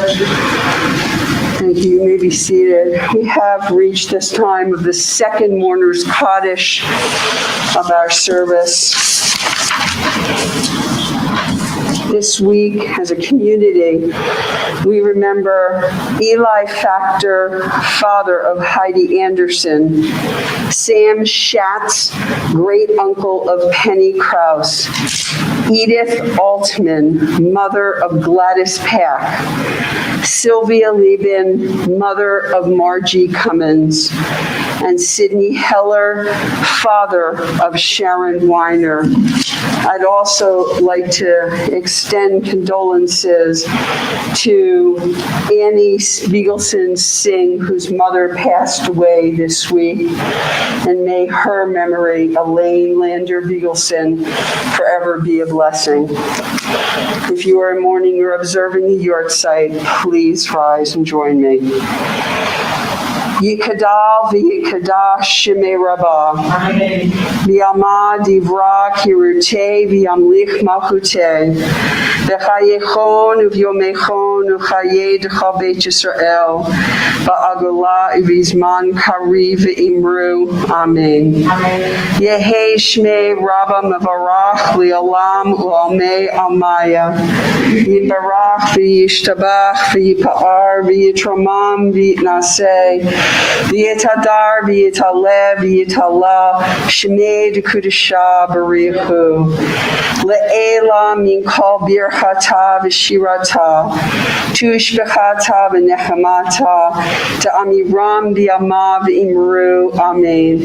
Thank you. You may be seated. We have reached this time of the second mourner's Kaddish of our service. This week, as a community, we remember Eli Factor, father of Heidi Anderson, Sam Schatz, great uncle of Penny Krause, Edith Altman, mother of Gladys Pack, Sylvia Lieben, mother of Margie Cummins, and Sidney Heller, father of Sharon Weiner. I'd also like to extend condolences to Annie Spiegelson Singh, whose mother passed away this week, and may her memory, Elaine Lander Beagleson, forever be a blessing. If you are mourning or observing the yard site, please rise and join me. Yikadal v'yikadash shemei Rabbah. V'yamad divra kirutei v'yamlich malchutei. V'chayechon uv'yomechon uv'chayei d'chal Beit Yisrael. V'agola uv'izman kari v'imru. Amen. Yehei shmei Rabbah mevarach li'olam u'almei almaya. Yibarach v'yishtabach v'yipa'ar v'yitramam v'yitnaseh. V'yetadar, v'yetaleh, v'yetalah, Shemei Dekudashah Barichu. Le'ela min kol birchata v'shirata, tushbechata v'nechamata, ta'amiram v'yama v'imru, amen.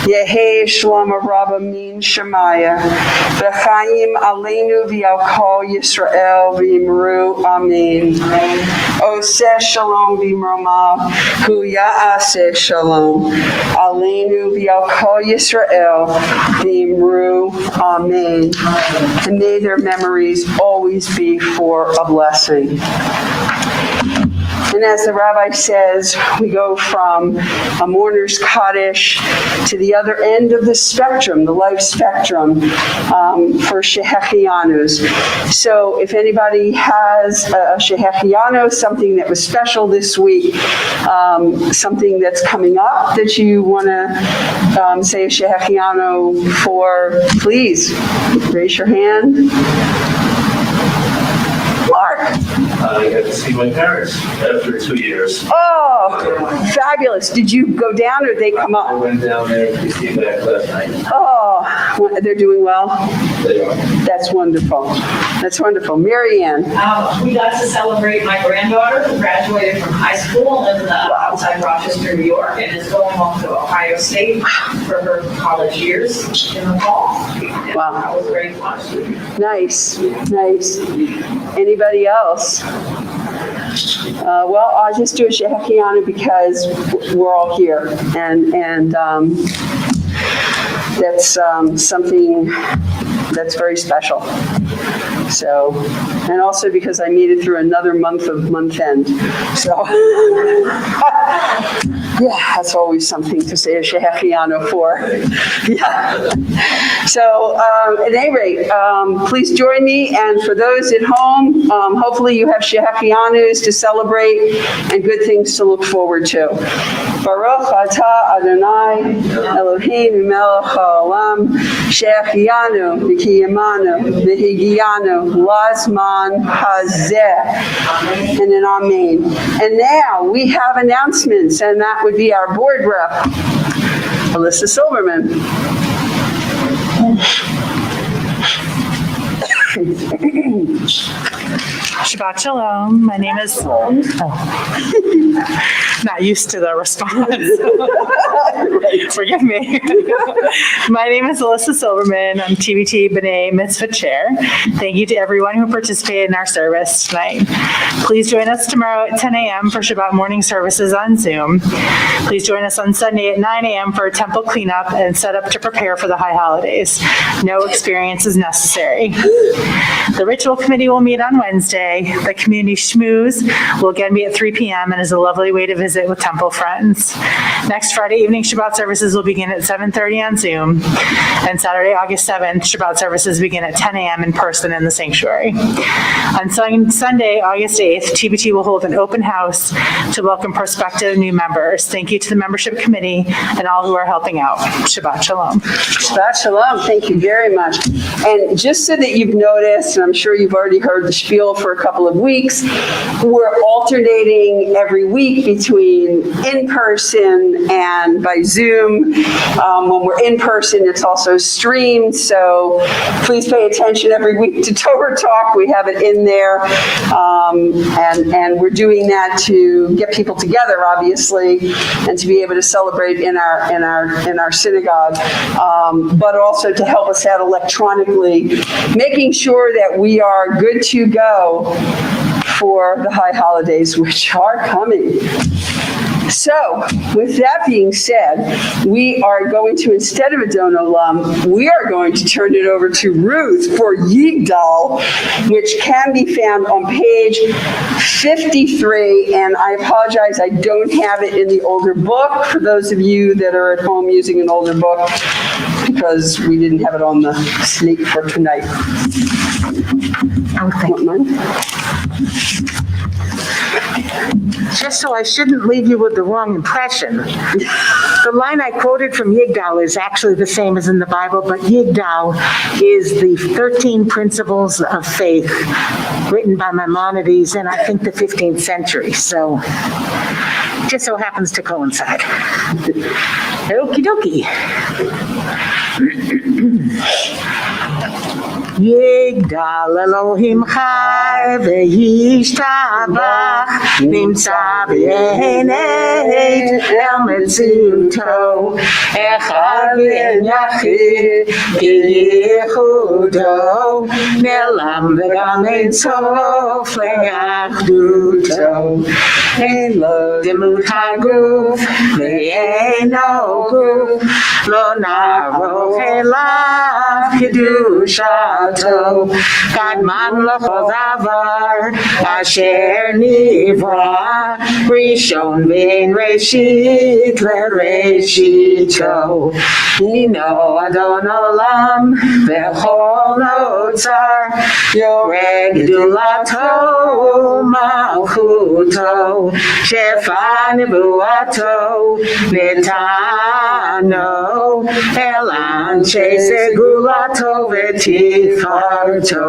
Yehi shalom rabba min shemaya, v'chaim aleinu v'al kol Yisrael v'imru, amen. Oseh shalom v'imromav, hu ya'aseh shalom, aleinu v'al kol Yisrael v'imru, amen. And may their memories always be for a blessing. And as the rabbi says, we go from a mourner's Kaddish to the other end of the spectrum, the life spectrum, for Shehechianus. So if anybody has a Shehechianu, something that was special this week, something that's coming up that you want to say a Shehechianu for, please raise your hand. Mark. I got to see my parents after 2 years. Oh, fabulous. Did you go down or did they come I up? went down there and came back last night. Oh, they're doing well? They are. That's wonderful. That's wonderful. Mary Ann. We got to celebrate my granddaughter who graduated from high school in outside Rochester, New York, and is going off to Ohio State for her college years in the fall. And Wow. that was very fun. Nice, nice. Anybody else? Well, I'll just do a Shehechianu because we're all here, and that's something that's very special. So, and also because I made it through another month of month end. So, yeah, that's always something to say a Shehechianu for. Yeah. So, at any rate, please join me. And for those at home, hopefully you have Shehechianus to celebrate and good things to look forward to. Baruch atah Adonai Eloheinu melech haolam she'echianu v'kiyamanu v'higianu lazman hazeh, and an amen. And now we have announcements, and that would be our board rep, Alyssa Silverman. Shabbat Shalom. My name is, not used to the response. Forgive me. My name is Alyssa Silverman. I'm TBT B'nai Mitzvah Chair. Thank you to everyone who participated in our service tonight. Please join us tomorrow at 10 a.m. for Shabbat morning services on Zoom. Please join us on Sunday at 9 a.m. for a temple cleanup and set up to prepare for the high holidays. No experience is necessary. The ritual committee will meet on Wednesday. The community schmooze will again be at 3 p.m. and is a lovely way to visit with temple friends. Next Friday evening Shabbat services will begin at 7:30 on Zoom, and Saturday, August 7th, Shabbat services begin at 10 a.m. in person in the sanctuary. On Sunday, August 8th, TBT will hold an open house to welcome prospective new members. Thank you to the membership committee and all who are helping out. Shabbat Shalom. Shabbat Shalom. Thank you very much. And just so that you've noticed, and I'm sure you've already heard the spiel for a couple of weeks, we're alternating every week between in-person and by Zoom. When we're in person, it's also streamed, so please pay attention every week to Torah Talk. We have it in there, and we're doing that to get people together, obviously, and to be able to celebrate in our synagogue, but also to help us out electronically, making sure that we are good to go for the high holidays, which are coming. So, with that being said, we are going to, instead of Adon Olam, we are going to turn it over to Ruth for Yigdal, which can be found on page 53. And I apologize, I don't have it in the older book, for those of you that are at home using an older book, because we didn't have it on the slate for tonight. Oh, thank you. just so I shouldn't leave you with the wrong impression, the line I quoted from Yigdal is actually the same as in the Bible, but Yigdal is the 13 principles of faith written by Maimonides in, I think, the 15th century. So just so happens to coincide. Okie dokie. Yigdal Elohim Chai V'yishtabach Nimtza B'yenei El Metziuto Echad V'en Yachid Ki Yehudo Ne'elam V'gam Ein Sof Le'achduto Demut HaGuf V'yeino Guf Lo Na'arok Elav Kedushato Kadman L'chol Davar Asher Nivra Rishon V'ein Reshit L'Reshito Nino Adon Olam V'chol Otzar Yoreh Gedulato Malchuto Shefa Nebuato Netano Elan Segulato V'tifarto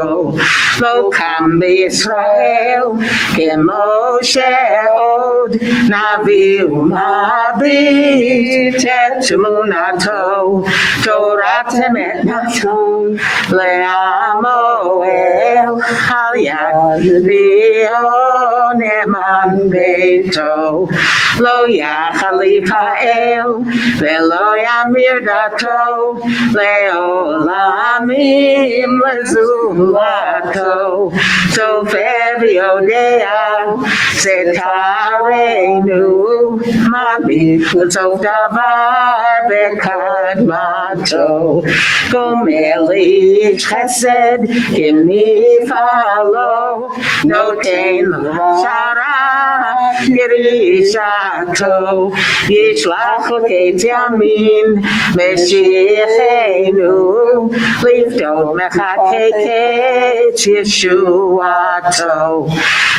Lo Kam B'Yisrael K'Moshe Od Navi U'Mabrit Et Emunato Torah Temet Naton Le'amoel Al Yad V'O Ne'eman Beito Lo Yachalif Ha'el Ve'lo Yamir Dato Le'olamim Lezulato Sofer Yodea Setarenu Mabit L'Tov Davar Bekadmato Gomeli Chesed Kimifalo Noten Shara Girishato Yishlach L'Ket Yamin Meshiachenu Lifto Mechakeket Yeshuato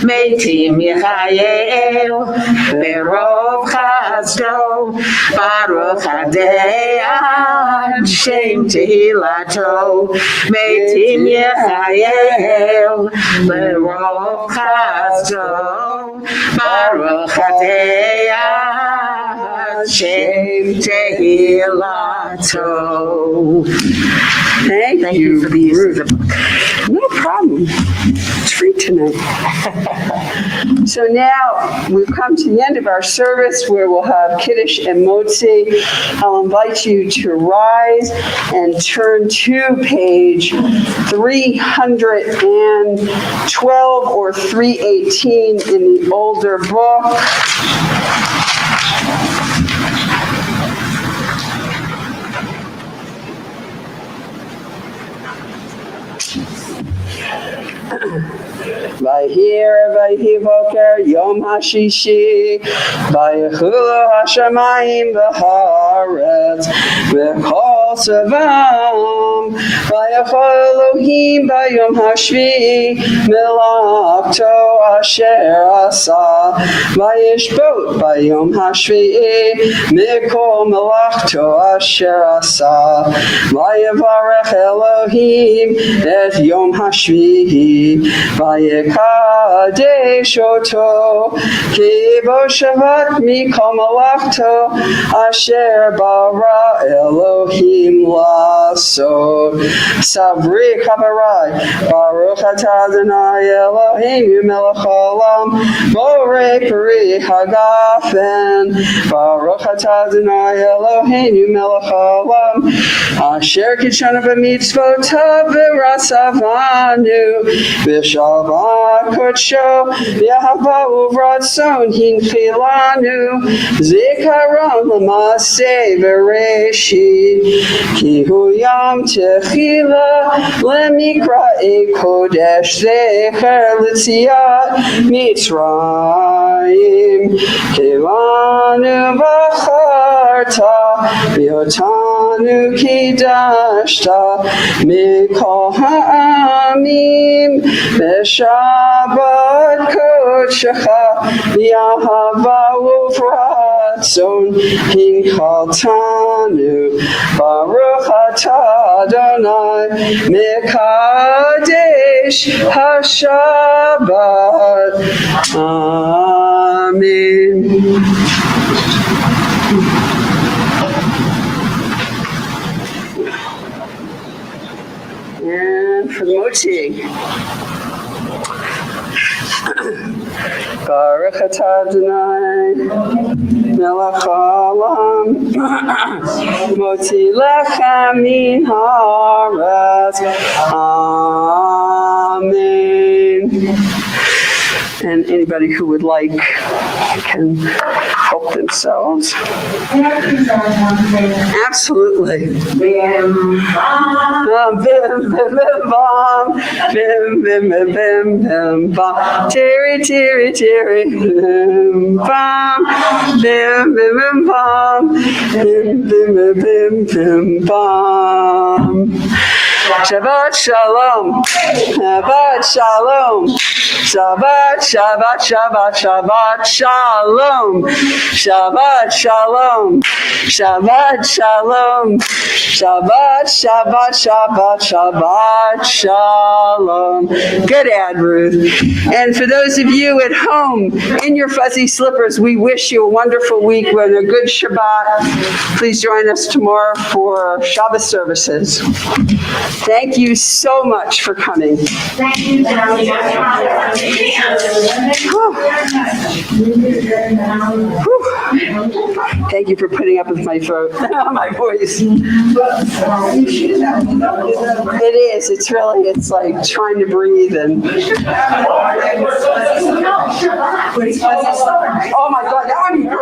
Meitim Yechael Berov Chazdo Baruch Adei Shem Tehilato Meitim Yechael Berov Chazdo Baruch Adei Shem Tehilato. Thank you for the use of the book. No problem. It's free tonight. So now we've come to the end of our service where we'll have Kiddush and Motzi. I'll invite you to rise and turn to page 312 or 318 in the older book. Vayhi boker yom hashishi, vayechulu hashamayim v'haaretz, v'kol tzavam, vayechol Elohim bayom hashvi, melachto asher asa, vayishbot bayom hashvi, mikol melachto asher asa, vayevarech Elohim et yom hashvi, Vayekadesh oto, ki bo shavat mikol malachto, asher bara Elohim lasod. Sabri chabarai, Baruch atah Adonai Eloheinu melech haolam, borei peri hagafen. Baruch atah Adonai Eloheinu melech haolam, asher kitshanu b'mitzvotav v'rasavanu, V'shavat kodsho, v'yahava uvratzon hinchilanu, zikaron l'maseh v'reshit, ki hu yom techila lemikra'e kodesh zecher l'tziat Mitzrayim, kivanu b'charta v'yotan Anu Kidashta Mikol Ha'amim Beshabbat Kodshecha Yahava Uvratzon Hinchaltanu Baruch Atah Adonai Mekadesh HaShabbat. Amen. And for the moti. Baruch atah Adonai melech haolam moti lechem min haaretz. Amen. And anybody who would like can help themselves. Absolutely. Bim, bim, bim, bam. Bim, bim, bim, bim, bim, bam. Terry, terry, terry. Bim, bam. Bim, bim, bim, bam. Bim, bim, bim, bim, bim, bam. Shabbat shalom. Shabbat shalom. Shabbat, Shabbat, Shabbat, Shabbat shalom. Shabbat shalom. Shabbat shalom. Shabbat, Shabbat, Shabbat, Shabbat shalom. Good ad, Ruth. And for those of you at home in your fuzzy slippers, we wish you a wonderful week and a good Shabbat. Please join us tomorrow for Shabbat services. Thank you so much for coming. Thank you, Sally. Thank you for putting up with my throat, my voice. It is. It's really, it's like trying to breathe and. Oh my God, that would be great.